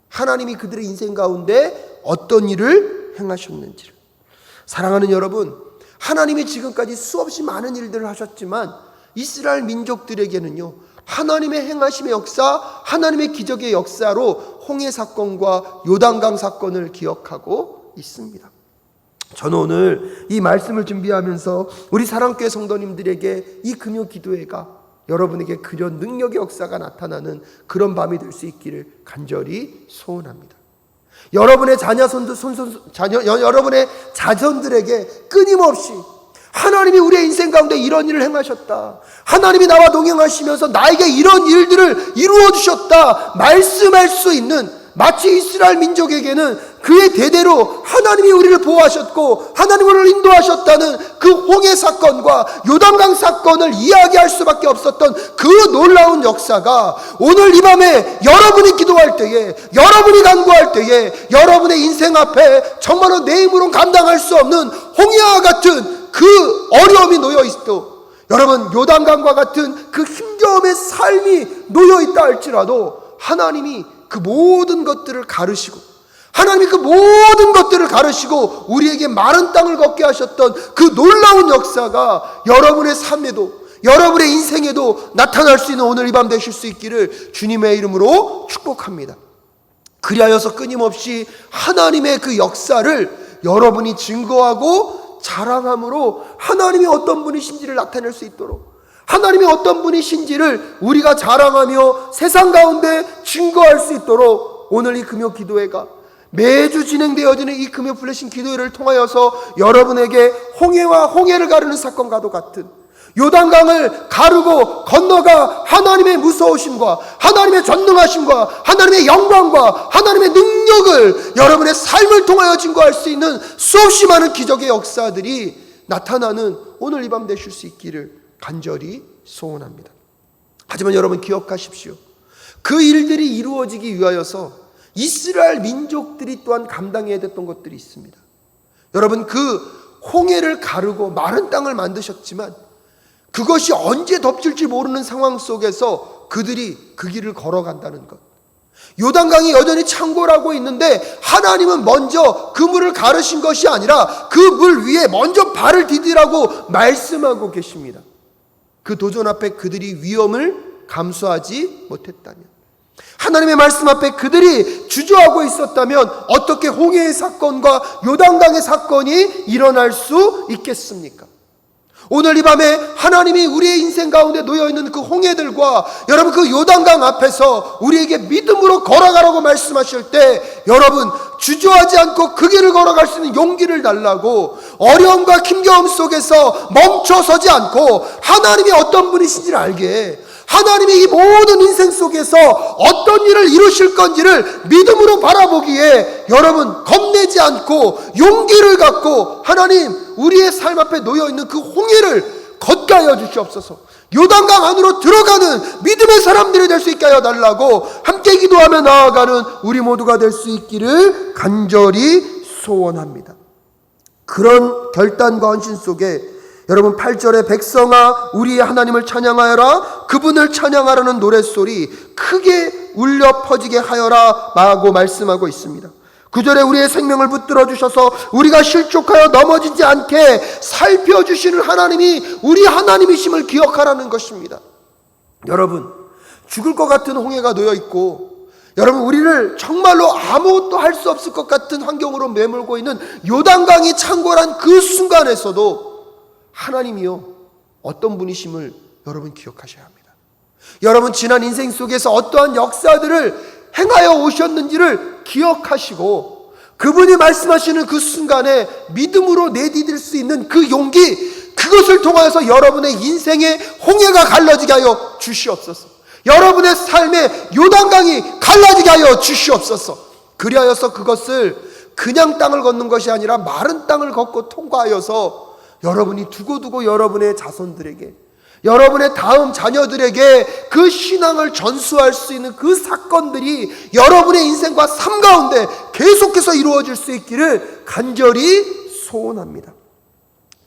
하나님이 그들의 인생 가운데 어떤 일을 행하셨는지를. 사랑하는 여러분, 하나님이 지금까지 수없이 많은 일들을 하셨지만 이스라엘 민족들에게는요, 하나님의 행하심의 역사, 하나님의 기적의 역사로 홍해 사건과 요단강 사건을 기억하고 있습니다. 저는 오늘 이 말씀을 준비하면서 우리 사랑교회 성도님들에게 이 금요 기도회가 여러분에게 그런 능력의 역사가 나타나는 그런 밤이 될 수 있기를 간절히 소원합니다. 여러분의 여러분의 자손들에게 끊임없이 하나님이 우리의 인생 가운데 이런 일을 행하셨다, 하나님이 나와 동행하시면서 나에게 이런 일들을 이루어 주셨다 말씀할 수 있는, 마치 이스라엘 민족에게는 그의 대대로 하나님이 우리를 보호하셨고 하나님이 우리를 인도하셨다는 그 홍해 사건과 요단강 사건을 이야기할 수밖에 없었던 그 놀라운 역사가 오늘 이 밤에 여러분이 기도할 때에, 여러분이 간구할 때에, 여러분의 인생 앞에 정말로 내 힘으로는 감당할 수 없는 홍해와 같은 그 어려움이 놓여 있도, 여러분 요단강과 같은 그 힘겨움의 삶이 놓여 있다 할지라도 하나님이 그 모든 것들을 가르시고, 하나님이 그 모든 것들을 가르시고 우리에게 마른 땅을 걷게 하셨던 그 놀라운 역사가 여러분의 삶에도, 여러분의 인생에도 나타날 수 있는 오늘 이 밤 되실 수 있기를 주님의 이름으로 축복합니다. 그리하여서 끊임없이 하나님의 그 역사를 여러분이 증거하고 자랑함으로 하나님이 어떤 분이신지를 나타낼 수 있도록, 하나님이 어떤 분이신지를 우리가 자랑하며 세상 가운데 증거할 수 있도록 오늘 이 금요 기도회가, 매주 진행되어지는 이 금요 플래싱 기도회를 통하여서 여러분에게 홍해를 가르는 사건과도 같은, 요단강을 가르고 건너가 하나님의 무서우심과 하나님의 전능하심과 하나님의 영광과 하나님의 능력을 여러분의 삶을 통하여 증거할 수 있는 수없이 많은 기적의 역사들이 나타나는 오늘 이 밤 되실 수 있기를 간절히 소원합니다. 하지만 여러분 기억하십시오. 그 일들이 이루어지기 위하여서 이스라엘 민족들이 또한 감당해야 됐던 것들이 있습니다. 여러분, 그 홍해를 가르고 마른 땅을 만드셨지만 그것이 언제 덮칠지 모르는 상황 속에서 그들이 그 길을 걸어간다는 것. 요단강이 여전히 창궐하고 있는데 하나님은 먼저 그 물을 가르신 것이 아니라 그 물 위에 먼저 발을 디디라고 말씀하고 계십니다. 그 도전 앞에 그들이 위험을 감수하지 못했다면, 하나님의 말씀 앞에 그들이 주저하고 있었다면 어떻게 홍해의 사건과 요단강의 사건이 일어날 수 있겠습니까? 오늘 이 밤에 하나님이 우리의 인생 가운데 놓여있는 그 홍해들과 여러분 그 요단강 앞에서 우리에게 믿음으로 걸어가라고 말씀하실 때 여러분 주저하지 않고 그 길을 걸어갈 수 있는 용기를 달라고, 어려움과 힘겨움 속에서 멈춰서지 않고 하나님이 어떤 분이신지를 알게, 하나님이 이 모든 인생 속에서 어떤 일을 이루실 건지를 믿음으로 바라보기에 여러분 겁내지 않고 용기를 갖고 하나님 우리의 삶 앞에 놓여있는 그 홍해를 걷게 하여 주시옵소서. 요단강 안으로 들어가는 믿음의 사람들이 될 수 있게 하여 달라고 함께 기도하며 나아가는 우리 모두가 될 수 있기를 간절히 소원합니다. 그런 결단과 헌신 속에 여러분 8절에 백성아 우리의 하나님을 찬양하여라, 그분을 찬양하라는 노랫소리 크게 울려 퍼지게 하여라 라고 말씀하고 있습니다. 9절에 우리의 생명을 붙들어 주셔서 우리가 실족하여 넘어지지 않게 살펴주시는 하나님이 우리 하나님이심을 기억하라는 것입니다. 여러분 죽을 것 같은 홍해가 놓여있고 여러분 우리를 정말로 아무것도 할 수 없을 것 같은 환경으로 매몰고 있는 요단강이 창궐한 그 순간에서도 하나님이요 어떤 분이심을 여러분 기억하셔야 합니다. 여러분 지난 인생 속에서 어떠한 역사들을 행하여 오셨는지를 기억하시고 그분이 말씀하시는 그 순간에 믿음으로 내디딜 수 있는 그 용기, 그것을 통하여서 여러분의 인생의 홍해가 갈라지게 하여 주시옵소서. 여러분의 삶의 요단강이 갈라지게 하여 주시옵소서. 그리하여서 그것을 그냥 땅을 걷는 것이 아니라 마른 땅을 걷고 통과하여서 여러분이 두고두고 여러분의 자손들에게, 여러분의 다음 자녀들에게 그 신앙을 전수할 수 있는 그 사건들이 여러분의 인생과 삶 가운데 계속해서 이루어질 수 있기를 간절히 소원합니다.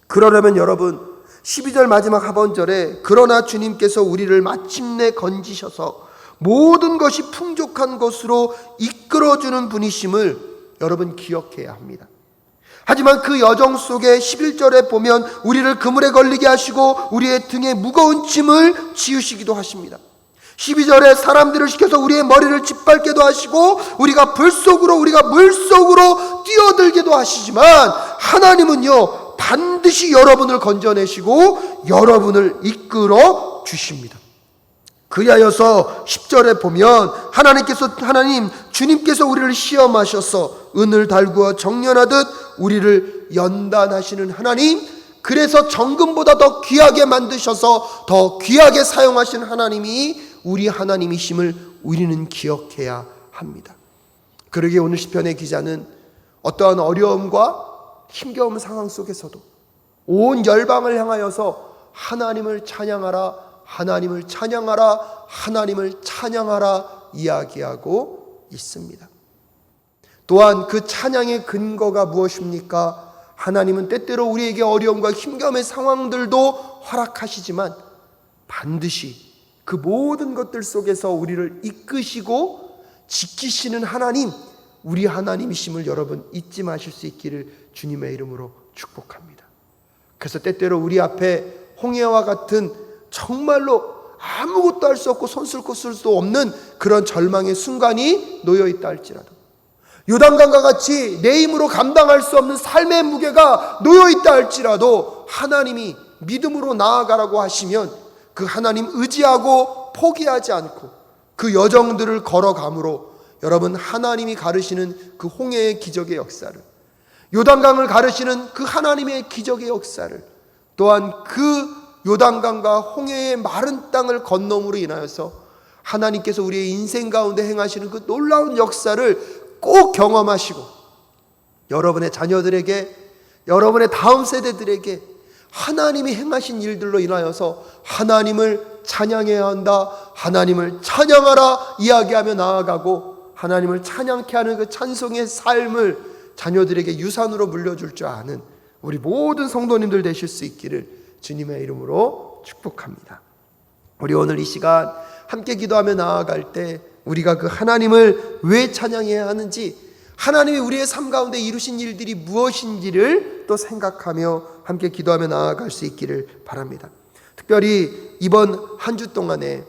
그러려면 여러분 12절 마지막 하반절에 그러나 주님께서 우리를 마침내 건지셔서 모든 것이 풍족한 것으로 이끌어주는 분이심을 여러분 기억해야 합니다. 하지만 그 여정 속에 11절에 보면 우리를 그물에 걸리게 하시고 우리의 등에 무거운 짐을 지우시기도 하십니다. 12절에 사람들을 시켜서 우리의 머리를 짓밟게도 하시고 우리가 불 속으로, 우리가 물 속으로 뛰어들게도 하시지만 하나님은요 반드시 여러분을 건져내시고 여러분을 이끌어 주십니다. 그리하여서 10절에 보면 하나님 주님께서 우리를 시험하셔서 은을 달구어 정련하듯 우리를 연단하시는 하나님, 그래서 정금보다 더 귀하게 만드셔서 더 귀하게 사용하신 하나님이 우리 하나님이심을 우리는 기억해야 합니다. 그러기에 오늘 시편의 기자는 어떠한 어려움과 힘겨운 상황 속에서도 온 열방을 향하여서 하나님을 찬양하라, 하나님을 찬양하라, 하나님을 찬양하라 이야기하고 있습니다. 또한 그 찬양의 근거가 무엇입니까? 하나님은 때때로 우리에게 어려움과 힘겨움의 상황들도 허락하시지만 반드시 그 모든 것들 속에서 우리를 이끄시고 지키시는 하나님, 우리 하나님이심을 여러분 잊지 마실 수 있기를 주님의 이름으로 축복합니다. 그래서 때때로 우리 앞에 홍해와 같은 정말로 아무것도 할 수 없고 손 쓸 곳도 없는 그런 절망의 순간이 놓여있다 할지라도, 요단강과 같이 내 힘으로 감당할 수 없는 삶의 무게가 놓여있다 할지라도 하나님이 믿음으로 나아가라고 하시면 그 하나님 의지하고 포기하지 않고 그 여정들을 걸어감으로 여러분 하나님이 가르시는 그 홍해의 기적의 역사를, 요단강을 가르시는 그 하나님의 기적의 역사를, 또한 그 요단강과 홍해의 마른 땅을 건너므로 인하여서 하나님께서 우리의 인생 가운데 행하시는 그 놀라운 역사를 꼭 경험하시고 여러분의 자녀들에게, 여러분의 다음 세대들에게 하나님이 행하신 일들로 인하여서 하나님을 찬양해야 한다, 하나님을 찬양하라 이야기하며 나아가고 하나님을 찬양케 하는 그 찬송의 삶을 자녀들에게 유산으로 물려줄 줄 아는 우리 모든 성도님들 되실 수 있기를 주님의 이름으로 축복합니다. 우리 오늘 이 시간 함께 기도하며 나아갈 때 우리가 그 하나님을 왜 찬양해야 하는지, 하나님이 우리의 삶 가운데 이루신 일들이 무엇인지를 또 생각하며 함께 기도하며 나아갈 수 있기를 바랍니다. 특별히 이번 한 주 동안에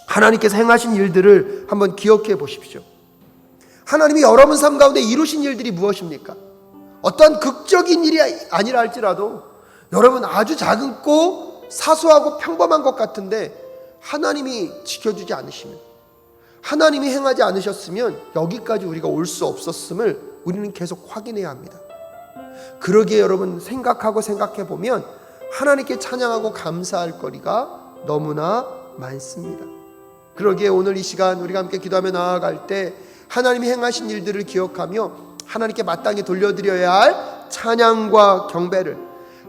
하나님께서 행하신 일들을 한번 기억해 보십시오. 하나님이 여러분 삶 가운데 이루신 일들이 무엇입니까? 어떠한 극적인 일이 아니라 할지라도 여러분 아주 작고 사소하고 평범한 것 같은데 하나님이 지켜주지 않으시면, 하나님이 행하지 않으셨으면 여기까지 우리가 올 수 없었음을 우리는 계속 확인해야 합니다. 그러기에 여러분 생각해 보면 하나님께 찬양하고 감사할 거리가 너무나 많습니다. 그러기에 오늘 이 시간 우리가 함께 기도하며 나아갈 때 하나님이 행하신 일들을 기억하며 하나님께 마땅히 돌려드려야 할 찬양과 경배를,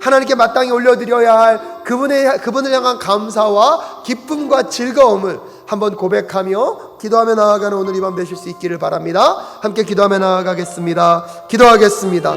하나님께 마땅히 올려드려야 할 그분을 향한 감사와 기쁨과 즐거움을 한번 고백하며 기도하며 나아가는 오늘 이 밤 되실 수 있기를 바랍니다. 함께 기도하며 나아가겠습니다. 기도하겠습니다.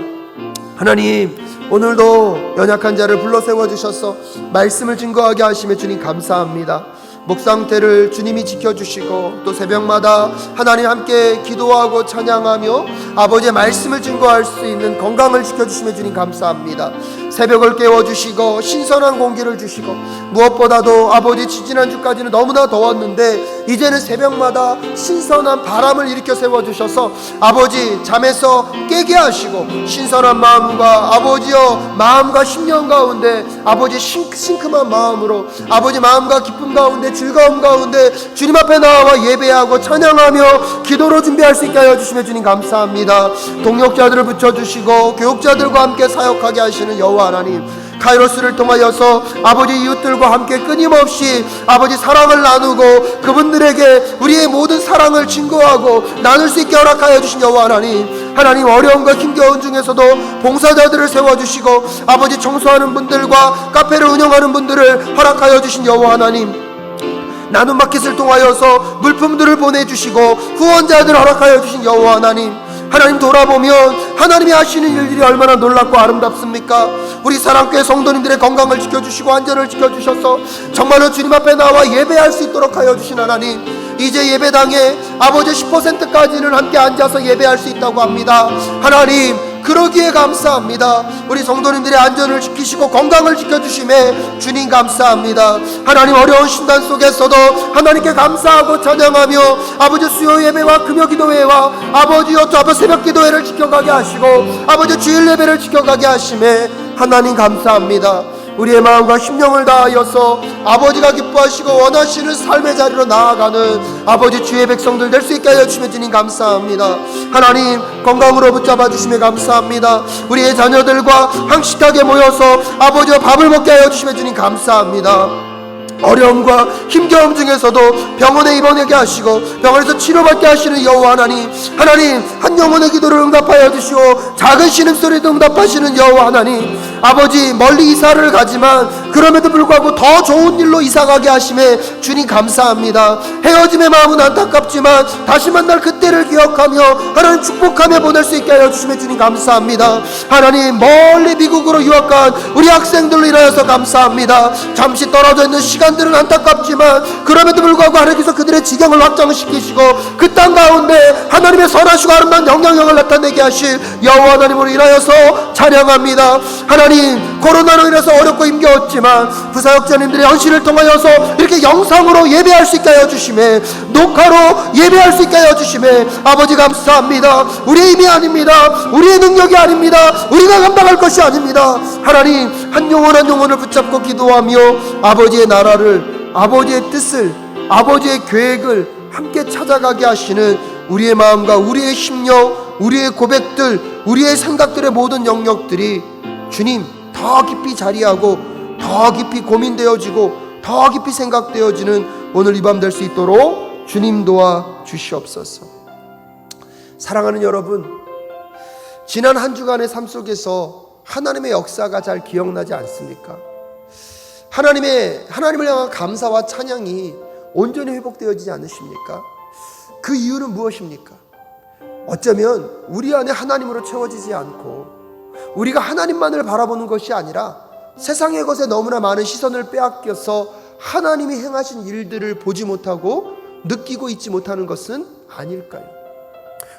하나님, 오늘도 연약한 자를 불러 세워주셔서 말씀을 증거하게 하시며 주님 감사합니다. 목 상태를 주님이 지켜주시고 또 새벽마다 하나님 함께 기도하고 찬양하며 아버지의 말씀을 증거할 수 있는 건강을 지켜주시며 주님 감사합니다. 새벽을 깨워주시고 신선한 공기를 주시고 무엇보다도 아버지 지지난주까지는 너무나 더웠는데 이제는 새벽마다 신선한 바람을 일으켜 세워주셔서 아버지 잠에서 깨게 하시고 신선한 마음과 아버지여 마음과 심령 가운데 아버지 심큼한 마음으로 아버지 마음과 기쁨 가운데 즐거움 가운데 주님 앞에 나와 예배하고 찬양하며 기도로 준비할 수 있게 하여 주시며 주님 감사합니다. 동역자들을 붙여주시고 교육자들과 함께 사역하게 하시는 여호와 하나님, 카이로스를 통하여서 아버지 이웃들과 함께 끊임없이 아버지 사랑을 나누고 그분들에게 우리의 모든 사랑을 증거하고 나눌 수 있게 허락하여 주신 여호와 하나님, 하나님 어려움과 힘겨운 중에서도 봉사자들을 세워주시고 아버지 청소하는 분들과 카페를 운영하는 분들을 허락하여 주신 여호와 하나님, 나눔마켓을 통하여서 물품들을 보내주시고 후원자들을 허락하여 주신 여호와 하나님, 하나님 돌아보면 하나님이 하시는 일들이 얼마나 놀랍고 아름답습니까? 우리 사랑교회 성도님들의 건강을 지켜주시고 안전을 지켜주셔서 정말로 주님 앞에 나와 예배할 수 있도록 하여 주신 하나님, 이제 예배당에 아버지 10%까지는 함께 앉아서 예배할 수 있다고 합니다. 하나님 그러기에 감사합니다. 우리 성도님들의 안전을 지키시고 건강을 지켜주심에 주님 감사합니다. 하나님 어려운 신단 속에서도 하나님께 감사하고 찬양하며 아버지 수요 예배와 금요 기도회와 아버지여 또 아버지 새벽 기도회를 지켜가게 하시고 아버지 주일 예배를 지켜가게 하심에 하나님 감사합니다. 우리의 마음과 심령을 다하여서 아버지가 기뻐하시고 원하시는 삶의 자리로 나아가는 아버지 주의 백성들 될 수 있게 하여 주시면 주님 감사합니다. 하나님 건강으로 붙잡아 주시면 감사합니다. 우리의 자녀들과 항식하게 모여서 아버지와 밥을 먹게 하여 주시면 주님 감사합니다. 어려움과 힘겨움 중에서도 병원에 입원하게 하시고 병원에서 치료받게 하시는 여호와 하나님, 하나님 한 영혼의 기도를 응답하여 주시고 작은 신음소리도 응답하시는 여호와 하나님, 아버지 멀리 이사를 가지만 그럼에도 불구하고 더 좋은 일로 이사가게 하심에 주님 감사합니다. 헤어짐의 마음은 안타깝지만 다시 만날 그때를 기억하며 하나님 축복하며 보낼 수 있게 하여 주시면 주님 감사합니다. 하나님 멀리 미국으로 유학간 우리 학생들로 인하여서 감사합니다. 잠시 떨어져 있는 시간들은 안타깝지만 그럼에도 불구하고 하나님께서 그들의 지경을 확장시키시고 그 땅 가운데 하나님의 선하시고 아름다운 영향력을 나타내게 하실 여호와 하나님으로 인하여서 찬양합니다. 하나님 코로나로 인해서 어렵고 힘겨웠지만 부사역자님들의 헌신을 통하여서 이렇게 영상으로 예배할 수 있게 하여 주심에 녹화로 예배할 수 있게 하여 주심에 아버지 감사합니다. 우리의 힘이 아닙니다. 우리의 능력이 아닙니다. 우리가 감당할 것이 아닙니다. 하나님 한 영혼 한 영혼을 붙잡고 기도하며 아버지의 나라를, 아버지의 뜻을, 아버지의 계획을 함께 찾아가게 하시는 우리의 마음과 우리의 심령, 우리의 고백들, 우리의 생각들의 모든 영역들이 주님 더 깊이 자리하고 더 깊이 고민되어지고 더 깊이 생각되어지는 오늘 이 밤 될 수 있도록 주님 도와 주시옵소서. 사랑하는 여러분, 지난 한 주간의 삶 속에서 하나님의 역사가 잘 기억나지 않습니까? 하나님을 향한 감사와 찬양이 온전히 회복되어지지 않으십니까? 그 이유는 무엇입니까? 어쩌면 우리 안에 하나님으로 채워지지 않고 우리가 하나님만을 바라보는 것이 아니라 세상의 것에 너무나 많은 시선을 빼앗겨서 하나님이 행하신 일들을 보지 못하고 느끼고 있지 못하는 것은 아닐까요?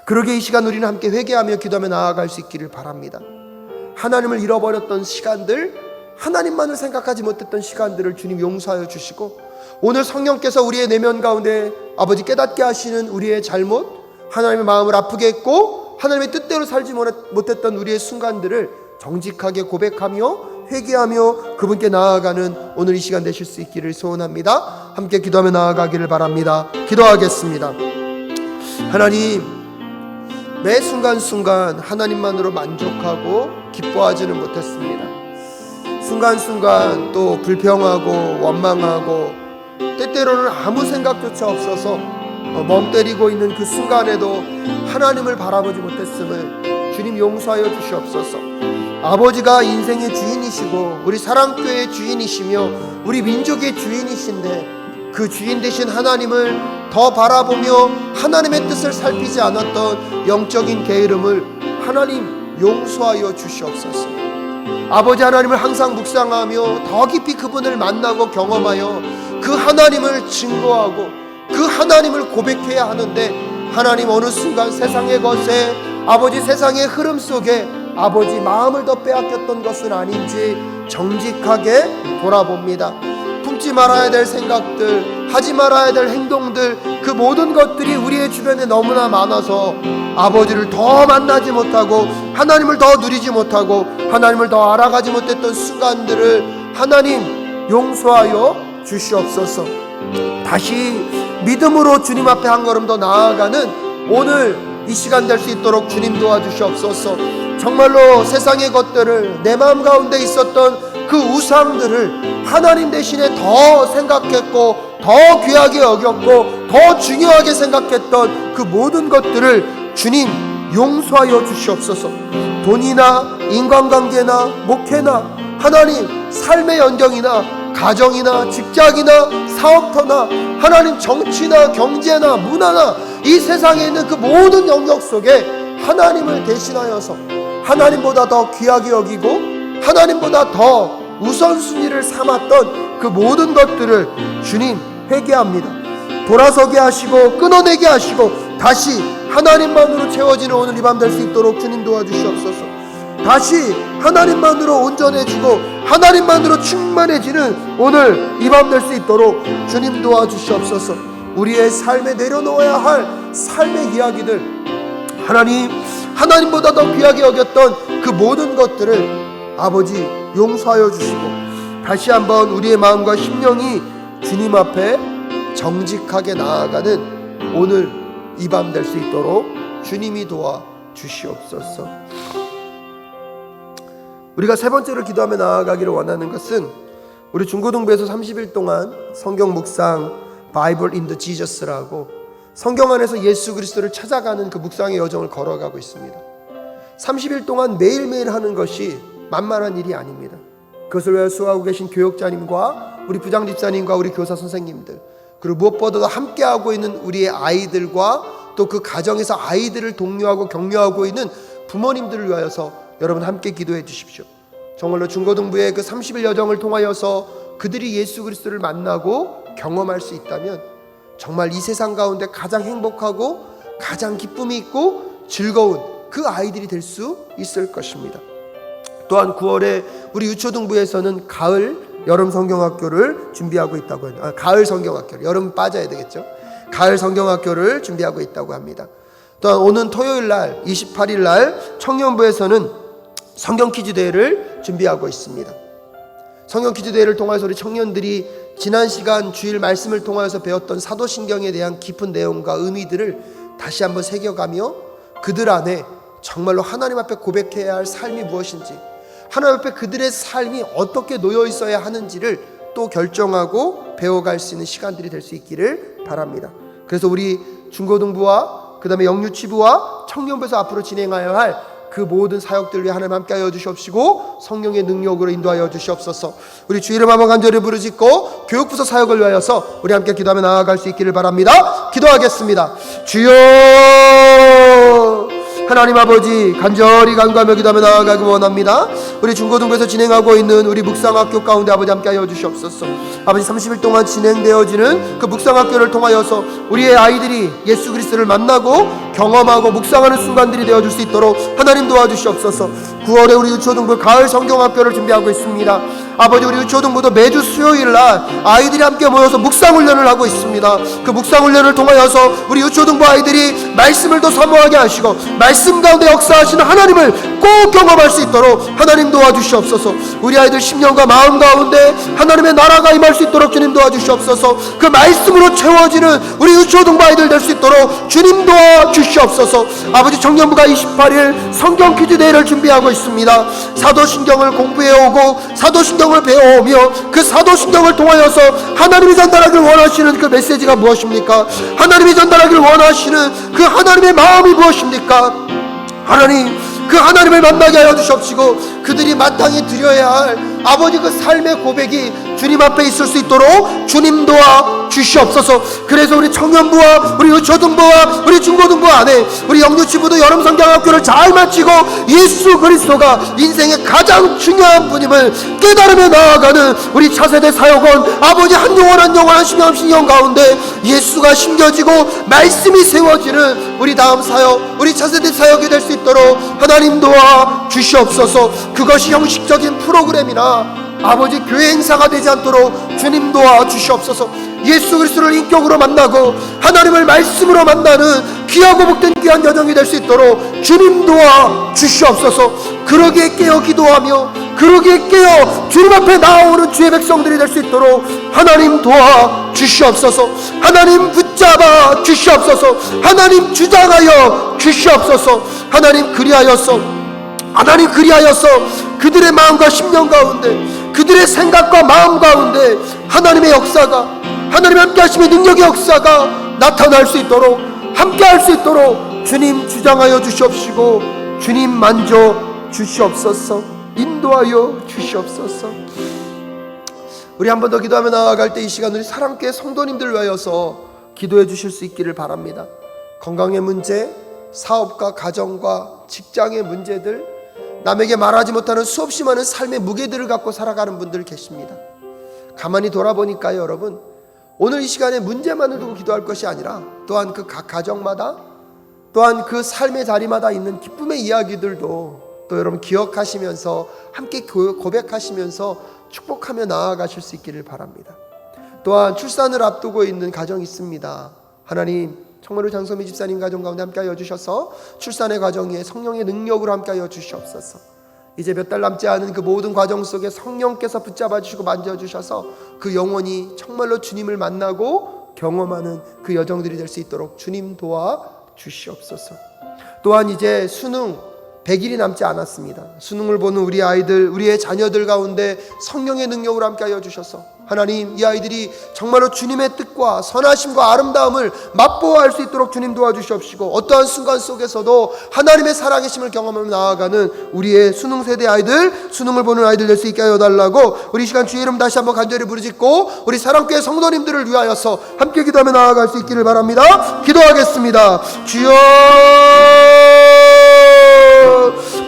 그러기에 이 시간 우리는 함께 회개하며 기도하며 나아갈 수 있기를 바랍니다. 하나님을 잃어버렸던 시간들, 하나님만을 생각하지 못했던 시간들을 주님 용서하여 주시고, 오늘 성령께서 우리의 내면 가운데 아버지 깨닫게 하시는 우리의 잘못, 하나님의 마음을 아프게 했고 하나님의 뜻대로 살지 못했던 우리의 순간들을 정직하게 고백하며 회개하며 그분께 나아가는 오늘 이 시간 되실 수 있기를 소원합니다. 함께 기도하며 나아가기를 바랍니다. 기도하겠습니다. 하나님, 매 순간순간 하나님만으로 만족하고 기뻐하지는 못했습니다. 순간순간 또 불평하고 원망하고 때때로는 아무 생각조차 없어서 멍 때리고 있는 그 순간에도 하나님을 바라보지 못했음을 주님 용서하여 주시옵소서. 아버지가 인생의 주인이시고 우리 사랑교회의 주인이시며 우리 민족의 주인이신데 그 주인 되신 하나님을 더 바라보며 하나님의 뜻을 살피지 않았던 영적인 게으름을 하나님 용서하여 주시옵소서. 아버지 하나님을 항상 묵상하며 더 깊이 그분을 만나고 경험하여 그 하나님을 증거하고 그 하나님을 고백해야 하는데, 하나님 어느 순간 세상의 것에 아버지 세상의 흐름 속에 아버지 마음을 더 빼앗겼던 것은 아닌지 정직하게 돌아봅니다. 품지 말아야 될 생각들, 하지 말아야 될 행동들, 그 모든 것들이 우리의 주변에 너무나 많아서 아버지를 더 만나지 못하고 하나님을 더 누리지 못하고 하나님을 더 알아가지 못했던 순간들을 하나님 용서하여 주시옵소서. 다시 믿음으로 주님 앞에 한 걸음 더 나아가는 오늘 이 시간 될 수 있도록 주님 도와주시옵소서. 정말로 세상의 것들을, 내 마음 가운데 있었던 그 우상들을 하나님 대신에 더 생각했고 더 귀하게 여겼고 더 중요하게 생각했던 그 모든 것들을 주님 용서하여 주시옵소서. 돈이나 인간관계나 목회나 하나님 삶의 연경이나 가정이나 직장이나 사업터나 하나님 정치나 경제나 문화나 이 세상에 있는 그 모든 영역 속에 하나님을 대신하여서 하나님보다 더 귀하게 여기고 하나님보다 더 우선순위를 삼았던 그 모든 것들을 주님 회개합니다. 돌아서게 하시고 끊어내게 하시고 다시 하나님만으로 채워지는 오늘 이 밤 될 수 있도록 주님 도와주시옵소서. 다시 하나님만으로 온전해지고 하나님만으로 충만해지는 오늘 이 밤 될 수 있도록 주님 도와주시옵소서. 우리의 삶에 내려놓아야 할 삶의 이야기들, 하나님보다 더 귀하게 여겼던 그 모든 것들을 아버지 용서하여 주시고 다시 한번 우리의 마음과 심령이 주님 앞에 정직하게 나아가는 오늘 이 밤 될 수 있도록 주님이 도와 주시옵소서. 우리가 세 번째로 기도하며 나아가기를 원하는 것은 우리 중고등부에서 30일 동안 성경 묵상 바이블 인 더 지저스라고 성경 안에서 예수 그리스도를 찾아가는 그 묵상의 여정을 걸어가고 있습니다. 30일 동안 매일매일 하는 것이 만만한 일이 아닙니다. 그것을 위해 수고하고 계신 교역자님과 우리 부장집사님과 우리 교사 선생님들, 그리고 무엇보다도 함께하고 있는 우리의 아이들과 또 그 가정에서 아이들을 독려하고 격려하고 있는 부모님들을 위하여서 여러분 함께 기도해 주십시오. 정말로 중고등부의 그 30일 여정을 통하여서 그들이 예수 그리스도를 만나고 경험할 수 있다면 정말 이 세상 가운데 가장 행복하고 가장 기쁨이 있고 즐거운 그 아이들이 될 수 있을 것입니다. 또한 9월에 우리 유초등부에서는 가을 여름 성경학교를 준비하고 있다고 합니다. 가을 성경학교를, 여름 빠져야 되겠죠. 가을 성경학교를 준비하고 있다고 합니다. 또한 오는 토요일 날 28일 날 청년부에서는 성경 퀴즈 대회를 준비하고 있습니다. 성경 퀴즈 대회를 통해서 우리 청년들이 지난 시간 주일 말씀을 통해서 배웠던 사도신경에 대한 깊은 내용과 의미들을 다시 한번 새겨가며 그들 안에 정말로 하나님 앞에 고백해야 할 삶이 무엇인지, 하나님 앞에 그들의 삶이 어떻게 놓여 있어야 하는지를 또 결정하고 배워갈 수 있는 시간들이 될 수 있기를 바랍니다. 그래서 우리 중고등부와 그 다음에 영유치부와 청년부에서 앞으로 진행하여야 할 그 모든 사역들 위해 하나님 함께 하여 주시옵시고 성령의 능력으로 인도하여 주시옵소서. 우리 주 이름 한번 간절히 부르짖고 교육부서 사역을 위하여서 우리 함께 기도하며 나아갈 수 있기를 바랍니다. 기도하겠습니다. 주여 하나님 아버지 간절히 간구하며 기도하며 나아가기 원합니다. 우리 중고등부에서 진행하고 있는 우리 묵상학교 가운데 아버지 함께하여 주시옵소서. 아버지 30일 동안 진행되어지는 그 묵상학교를 통하여서 우리의 아이들이 예수 그리스도를 만나고 경험하고 묵상하는 순간들이 되어줄 수 있도록 하나님 도와주시옵소서. 9월에 우리 유초등부 가을 성경학교를 준비하고 있습니다. 아버지 우리 유초등부도 매주 수요일날 아이들이 함께 모여서 묵상훈련을 하고 있습니다. 그 묵상훈련을 통하여서 우리 유초등부 아이들이 말씀을 더 사모하게 하시고 말씀 가운데 역사하시는 하나님을 꼭 경험할 수 있도록 하나님 도와주시옵소서. 우리 아이들 10년과 마음 가운데 하나님의 나라가 임할 수 있도록 주님 도와주시옵소서. 그 말씀으로 채워지는 우리 유초등부 아이들 될 수 있도록 주님 도와주시옵소서. 아버지 청년부가 28일 성경 퀴즈 대회를 준비하고 있습니다. 사도신경을 공부해오고 사도신경을 배워오며 그 사도신경을 통하여서 하나님이 전달하길 원하시는 그 메시지가 무엇입니까? 하나님이 전달하길 원하시는 그 하나님의 마음이 무엇입니까? 하나님 그 하나님을 만나게 하여 주시옵시고 그들이 마땅히 드려야 할 아버지 그 삶의 고백이 주님 앞에 있을 수 있도록 주님 도와 주시옵소서. 그래서 우리 청년부와 우리 초등부와 우리 중고등부 안에 우리 영유치부도 여름성경학교를 잘 마치고 예수 그리스도가 인생의 가장 중요한 분임을 깨달으며 나아가는 우리 차세대 사역원 아버지 한 영혼 한 영혼 한 신령 신령 가운데 예수가 심겨지고 말씀이 세워지는 우리 다음 사역 우리 차세대 사역이 될 수 있도록 하나님 도와 주시옵소서. 그것이 형식적인 프로그램이나 아버지 교회 행사가 되지 않도록 주님 도와 주시옵소서. 예수 그리스도를 인격으로 만나고 하나님을 말씀으로 만나는 귀하고 복된 귀한 여정이 될 수 있도록 주님 도와 주시옵소서. 그러기에 깨어 기도하며 그러기에 깨어 주님 앞에 나오는 주의 백성들이 될 수 있도록 하나님 도와 주시옵소서. 하나님 붙잡아 주시옵소서. 하나님 주장하여 주시옵소서. 하나님 그리하여서 그들의 마음과 심령 가운데 그들의 생각과 마음 가운데 하나님의 역사가 하나님 함께 하심의 능력의 역사가 나타날 수 있도록 함께 할 수 있도록 주님 주장하여 주시옵시고 주님 만져 주시옵소서. 인도하여 주시옵소서. 우리 한 번 더 기도하며 나아갈 때 이 시간 우리 사랑교회 성도님들 위하여서 기도해 주실 수 있기를 바랍니다. 건강의 문제, 사업과 가정과 직장의 문제들, 남에게 말하지 못하는 수없이 많은 삶의 무게들을 갖고 살아가는 분들 계십니다. 가만히 돌아보니까요, 여러분, 오늘 이 시간에 문제만을 두고 기도할 것이 아니라 또한 그 각 가정마다 또한 그 삶의 자리마다 있는 기쁨의 이야기들도 또 여러분 기억하시면서 함께 고백하시면서 축복하며 나아가실 수 있기를 바랍니다. 또한 출산을 앞두고 있는 가정이 있습니다. 하나님 정말로 장소미 집사님 가정 가운데 함께하여 주셔서 출산의 과정에 성령의 능력으로 함께하여 주시옵소서. 이제 몇 달 남지 않은 그 모든 과정 속에 성령께서 붙잡아 주시고 만져주셔서 그 영혼이 정말로 주님을 만나고 경험하는 그 여정들이 될 수 있도록 주님 도와 주시옵소서. 또한 이제 수능 100일이 남지 않았습니다. 수능을 보는 우리 아이들, 우리의 자녀들 가운데 성령의 능력으로 함께하여 주셔서 하나님 이 아이들이 정말로 주님의 뜻과 선하심과 아름다움을 맛보아할 수 있도록 주님 도와주시옵시고 어떠한 순간 속에서도 하나님의 살아계심을 경험하며 나아가는 우리의 수능 세대 아이들, 수능을 보는 아이들 될 수 있게 하여 달라고 우리 시간 주의 이름 다시 한번 간절히 부르짖고 우리 사랑교회 성도님들을 위하여서 함께 기도하며 나아갈 수 있기를 바랍니다. 기도하겠습니다. 주여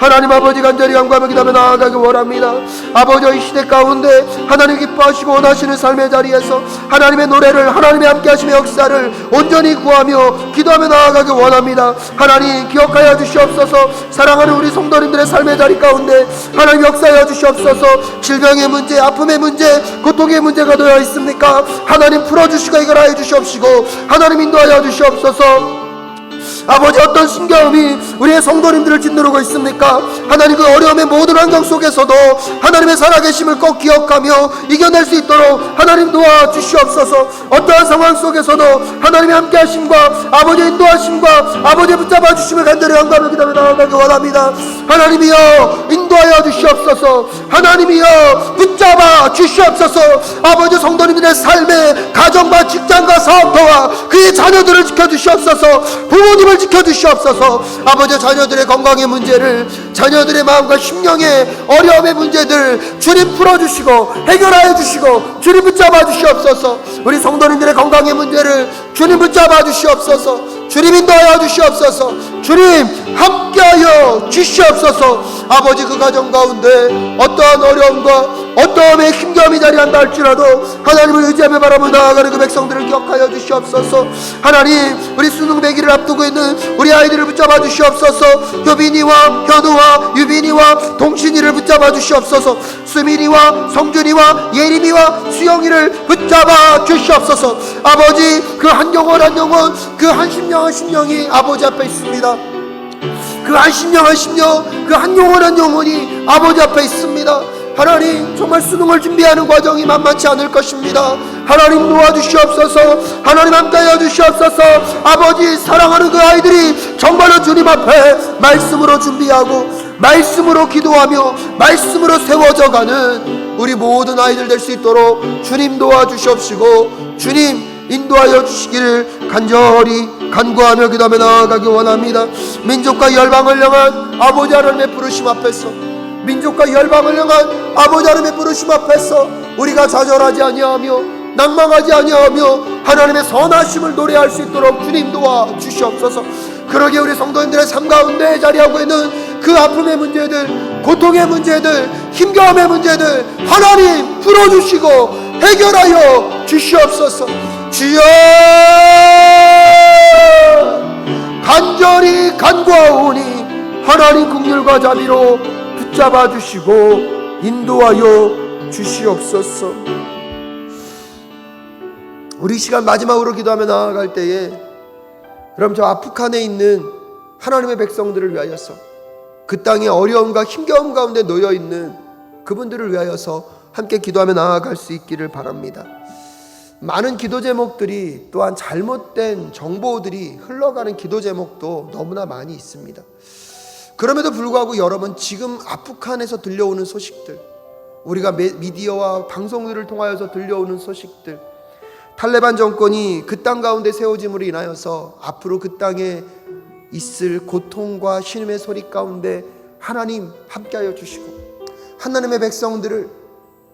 하나님 아버지 간절히 간구하며 기도하며 나아가기 원합니다. 아버지 이 시대 가운데 하나님 기뻐하시고 원하시는 삶의 자리에서 하나님의 노래를 하나님의 함께 하심의 역사를 온전히 구하며 기도하며 나아가기 원합니다. 하나님 기억하여 주시옵소서. 사랑하는 우리 성도님들의 삶의 자리 가운데 하나님 역사하여 주시옵소서. 질병의 문제, 아픔의 문제, 고통의 문제가 되어 있습니까? 하나님 풀어주시고 해결하여 주시옵시고 하나님 인도하여 주시옵소서. 아버지 어떤 신경음이 우리의 성도님들을 짓누르고 있습니까? 하나님 그 어려움의 모든 환경 속에서도 하나님의 살아계심을 꼭 기억하며 이겨낼 수 있도록 하나님 도와주시옵소서. 어떠한 상황 속에서도 하나님의 함께하심과 아버지의 인도하심과 아버지의 붙잡아 주심을 간절히 간구하며 기도하며 나아가기 원합니다. 하나님이여 인도하여 주시옵소서. 하나님이여 붙잡아 주시옵소서. 아버지 성도님들의 삶의 가정과 직장과 사업터와 그의 자녀들을 지켜주시옵소서. 부모님을 지켜주시옵소서. 아버지 자녀들의 건강의 문제를 자녀들의 마음과 심령의 어려움의 문제들 주님 풀어주시고 해결하여 주시고 주님 붙잡아 주시옵소서. 우리 성도님들의 건강의 문제를 주님 붙잡아 주시옵소서. 주님 인도하여 주시옵소서. 주님 함께하여 주시옵소서. 아버지 그 가정 가운데 어떠한 어려움과 어떠함의 힘겨움이 자리한다 할지라도 하나님을 의지하며 바라보며 나아가는 그 백성들을 기억하여 주시옵소서. 하나님 우리 수능 100일을 앞두고 있는 우리 아이들을 붙잡아 주시옵소서. 효빈이와 현우와 유빈이와 동신이를 붙잡아 주시옵소서. 수민이와 성준이와 예림이와 수영이를 붙잡아 주시옵소서. 아버지 그 한 영혼 한 영혼 그 한 심령 한 심령이 아버지 앞에 있습니다. 그 한 심령 한 심령 그 한 영혼 한 영혼이 아버지 앞에 있습니다. 하나님 정말 수능을 준비하는 과정이 만만치 않을 것입니다. 하나님 도와주시옵소서. 하나님 함께하여 주시옵소서. 아버지 사랑하는 그 아이들이 정말로 주님 앞에 말씀으로 준비하고 말씀으로 기도하며 말씀으로 세워져가는 우리 모든 아이들 될 수 있도록 주님 도와주시옵시고 주님 인도하여 주시기를 간절히 간구하며 기도하며 나아가기 원합니다. 민족과 열방을 향한 아버지 하나님의 부르심 앞에서 민족과 열방을 향한 아버지 하나님의 부르심 앞에서 우리가 좌절하지 아니하며 낭망하지 아니하며 하나님의 선하심을 노래할 수 있도록 주님 도와주시옵소서. 그러기에 우리 성도님들의 삶 가운데 자리하고 있는 그 아픔의 문제들, 고통의 문제들, 힘겨움의 문제들 하나님 풀어주시고 해결하여 주시옵소서. 주여 간절히 간구하오니 하나님 긍휼과 자비로 붙잡아 주시고 인도하여 주시옵소서. 우리 시간 마지막으로 기도하며 나아갈 때에 그럼 저 아프간에 있는 하나님의 백성들을 위하여서 그 땅의 어려움과 힘겨움 가운데 놓여있는 그분들을 위하여서 함께 기도하며 나아갈 수 있기를 바랍니다. 많은 기도 제목들이 또한 잘못된 정보들이 흘러가는 기도 제목도 너무나 많이 있습니다. 그럼에도 불구하고 여러분 지금 아프간에서 들려오는 소식들, 우리가 미디어와 방송들을 통하여서 들려오는 소식들, 탈레반 정권이 그 땅 가운데 세워짐으로 인하여서 앞으로 그 땅에 있을 고통과 신음의 소리 가운데 하나님 함께하여 주시고 하나님의 백성들을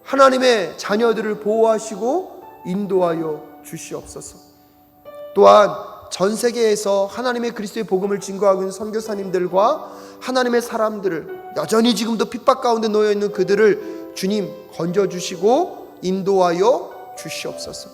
하나님의 자녀들을 보호하시고 인도하여 주시옵소서. 또한 전 세계에서 하나님의 그리스도의 복음을 증거하고 있는 선교사님들과 하나님의 사람들을 여전히 지금도 핍박 가운데 놓여있는 그들을 주님 건져주시고 인도하여 주시옵소서.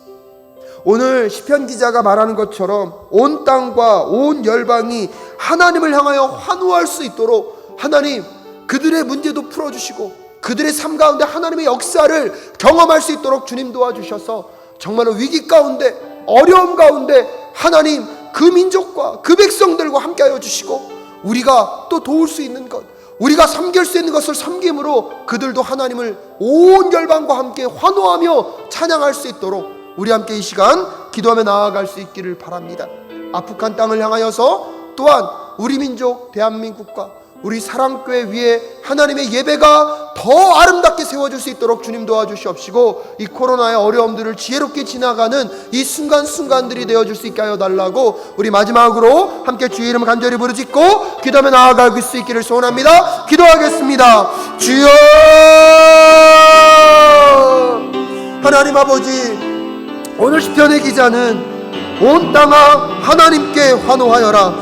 오늘 시편 기자가 말하는 것처럼 온 땅과 온 열방이 하나님을 향하여 환호할 수 있도록 하나님 그들의 문제도 풀어주시고 그들의 삶 가운데 하나님의 역사를 경험할 수 있도록 주님 도와주셔서 정말로 위기 가운데 어려움 가운데 하나님 그 민족과 그 백성들과 함께하여 주시고 우리가 또 도울 수 있는 것, 우리가 섬길 수 있는 것을 섬김으로 그들도 하나님을 온 열방과 함께 환호하며 찬양할 수 있도록 우리 함께 이 시간 기도하며 나아갈 수 있기를 바랍니다. 아프간 땅을 향하여서 또한 우리 민족 대한민국과 우리 사랑교회 위에 하나님의 예배가 더 아름답게 세워질 수 있도록 주님 도와주시옵시고 이 코로나의 어려움들을 지혜롭게 지나가는 이 순간순간들이 되어줄 수 있게 하여 달라고 우리 마지막으로 함께 주의 이름 간절히 부르짖고 기도하며 나아갈 수 있기를 소원합니다. 기도하겠습니다. 주여 하나님 아버지, 오늘 시편의 기자는 온 땅아 하나님께 환호하여라,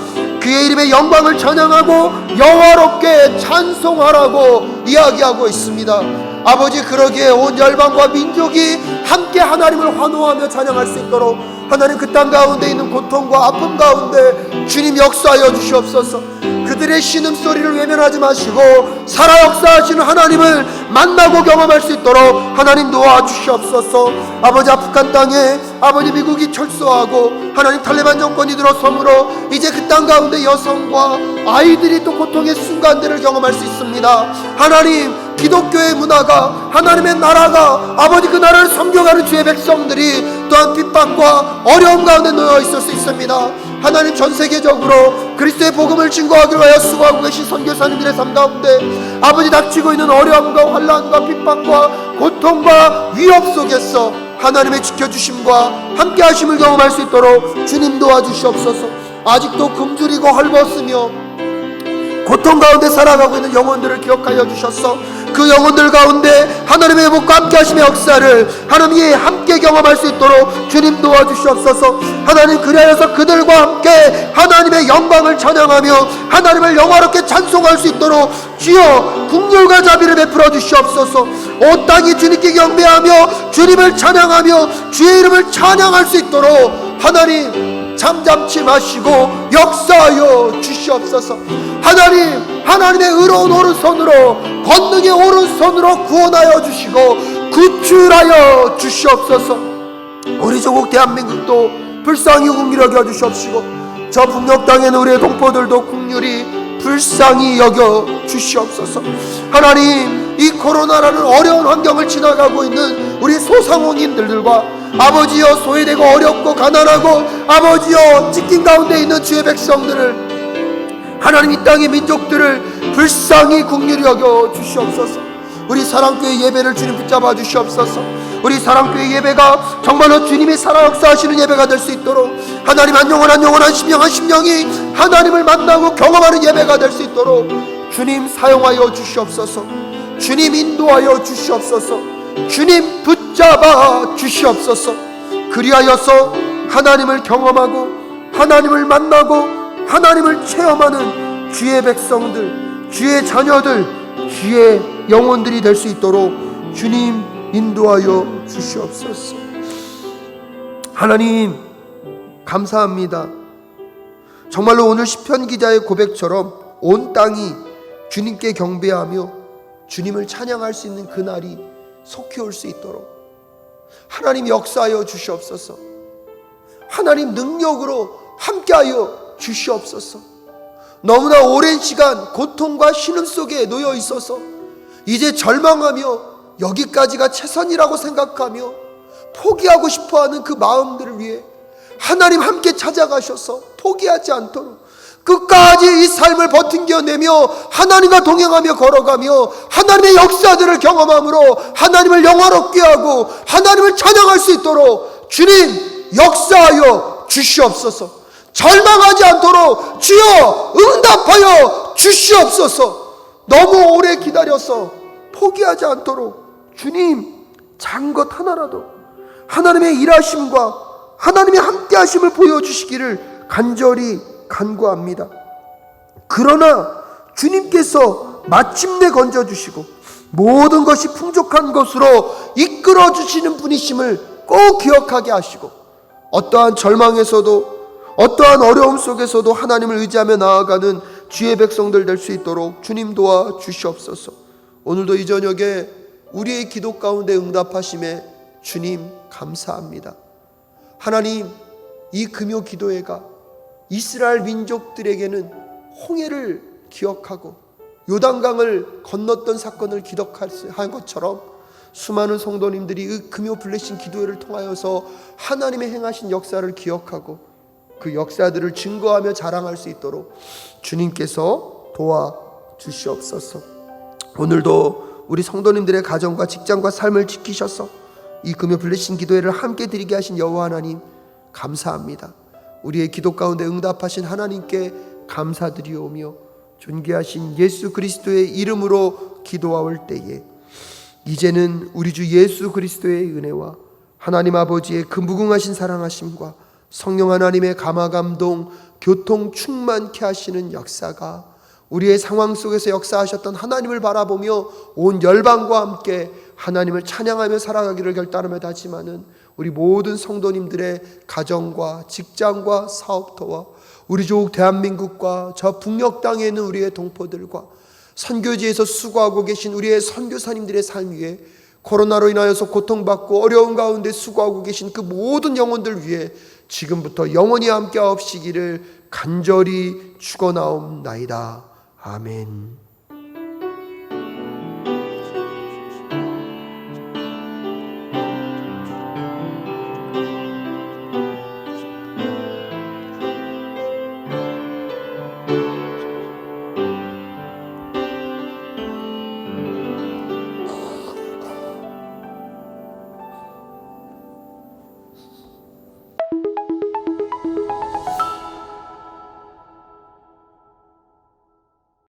그의 이름의 영광을 찬양하고 여호와롭게 찬송하라고 이야기하고 있습니다. 아버지, 그러기에 온 열방과 민족이 함께 하나님을 환호하며 찬양할 수 있도록 하나님 그 땅 가운데 있는 고통과 아픔 가운데 주님 역사하여 주시옵소서. 그들의 신음소리를 외면하지 마시고 살아 역사하시는 하나님을 만나고 경험할 수 있도록 하나님 도와주시옵소서. 아버지, 아프간 땅에 아버지 미국이 철수하고 하나님 탈레반 정권이 들어서므로 이제 그 땅 가운데 여성과 아이들이 또 고통의 순간들을 경험할 수 있습니다. 하나님, 기독교의 문화가 하나님의 나라가 아버지 그 나라를 섬겨가는 주의 백성들이 또한 핍박과 어려움 가운데 놓여 있을 수 있습니다. 하나님, 전 세계적으로 그리스도의 복음을 증거하기 위하여 수고하고 계신 선교사님들의 삶 가운데 아버지 닥치고 있는 어려움과 환난과 핍박과 고통과 위협 속에서 하나님의 지켜주심과 함께 하심을 경험할 수 있도록 주님 도와주시옵소서. 아직도 굶주리고 헐벗으며 고통 가운데 살아가고 있는 영혼들을 기억하여 주셔서 그 영혼들 가운데 하나님의 회복과 함께 하심의 역사를 하나님이 함께 경험할 수 있도록 주님 도와주시옵소서. 하나님, 그리하여서 그들과 함께 영광을 찬양하며 하나님을 영화롭게 찬송할 수 있도록 주여 긍휼과 자비를 베풀어 주시옵소서. 온 땅이 주님께 경배하며 주님을 찬양하며 주의 이름을 찬양할 수 있도록 하나님 잠잠치 마시고 역사하여 주시옵소서. 하나님의 의로운 오른손으로 권능의 오른손으로 구원하여 주시고 구출하여 주시옵소서. 우리 조국 대한민국도 불쌍히 긍휼히 여겨 주시옵시고 저 북녘 땅에는 우리의 동포들도 긍휼히 불쌍히 여겨 주시옵소서. 하나님 이 코로나라는 어려운 환경을 지나가고 있는 우리 소상공인들과 아버지여 소외되고 어렵고 가난하고 아버지여 찢긴 가운데 있는 주의 백성들을 하나님 이 땅의 민족들을 불쌍히 긍휼히 여겨 주시옵소서. 우리 사랑교회 예배를 주님 붙잡아 주시옵소서. 우리 사랑교회 예배가 정말로 주님이 살아 역사하시는 예배가 될 수 있도록 하나님 한 영혼 한 영혼 한 심령 한 심령이 하나님을 만나고 경험하는 예배가 될 수 있도록 주님 사용하여 주시옵소서. 주님 인도하여 주시옵소서. 주님 붙잡아 주시옵소서. 그리하여서 하나님을 경험하고 하나님을 만나고 하나님을 체험하는 주의 백성들, 주의 자녀들, 주의 영혼들이 될 수 있도록 주님 인도하여 주시옵소서. 하나님 감사합니다. 정말로 오늘 시편 기자의 고백처럼 온 땅이 주님께 경배하며 주님을 찬양할 수 있는 그날이 속히 올 수 있도록 하나님 역사하여 주시옵소서. 하나님 능력으로 함께하여 주시옵소서. 너무나 오랜 시간 고통과 신음 속에 놓여 있어서 이제 절망하며 여기까지가 최선이라고 생각하며 포기하고 싶어하는 그 마음들을 위해 하나님 함께 찾아가셔서 포기하지 않도록 끝까지 이 삶을 버틴겨내며 하나님과 동행하며 걸어가며 하나님의 역사들을 경험함으로 하나님을 영화롭게 하고 하나님을 찬양할 수 있도록 주님 역사하여 주시옵소서. 절망하지 않도록 주여 응답하여 주시옵소서. 너무 오래 기다려서 포기하지 않도록 주님 작은 것 하나라도 하나님의 일하심과 하나님의 함께하심을 보여주시기를 간절히 간구합니다. 그러나 주님께서 마침내 건져주시고 모든 것이 풍족한 것으로 이끌어주시는 분이심을 꼭 기억하게 하시고 어떠한 절망에서도 어떠한 어려움 속에서도 하나님을 의지하며 나아가는 주의 백성들 될 수 있도록 주님 도와 주시옵소서. 오늘도 이 저녁에 우리의 기도 가운데 응답하심에 주님 감사합니다. 하나님 이 금요 기도회가 이스라엘 민족들에게는 홍해를 기억하고 요단강을 건넜던 사건을 기억한 것처럼 수많은 성도님들이 이 금요 블레싱 기도회를 통하여서 하나님의 행하신 역사를 기억하고 그 역사들을 증거하며 자랑할 수 있도록 주님께서 도와주시옵소서. 오늘도 우리 성도님들의 가정과 직장과 삶을 지키셔서 이 금요 블레싱 기도회를 함께 드리게 하신 여호와 하나님 감사합니다. 우리의 기도 가운데 응답하신 하나님께 감사드리오며 존귀하신 예수 그리스도의 이름으로 기도하올 때에 이제는 우리 주 예수 그리스도의 은혜와 하나님 아버지의 그 무궁하신 사랑하심과 성령 하나님의 감화감동 교통 충만케 하시는 역사가 우리의 상황 속에서 역사하셨던 하나님을 바라보며 온 열방과 함께 하나님을 찬양하며 살아가기를 결단하며 다짐하는 우리 모든 성도님들의 가정과 직장과 사업터와 우리 조국 대한민국과 저 북녘 땅에 있는 우리의 동포들과 선교지에서 수고하고 계신 우리의 선교사님들의 삶 위에 코로나로 인하여서 고통받고 어려운 가운데 수고하고 계신 그 모든 영혼들 위해 지금부터 영원히 함께 하옵시기를 간절히 축원하옵나이다. 아멘.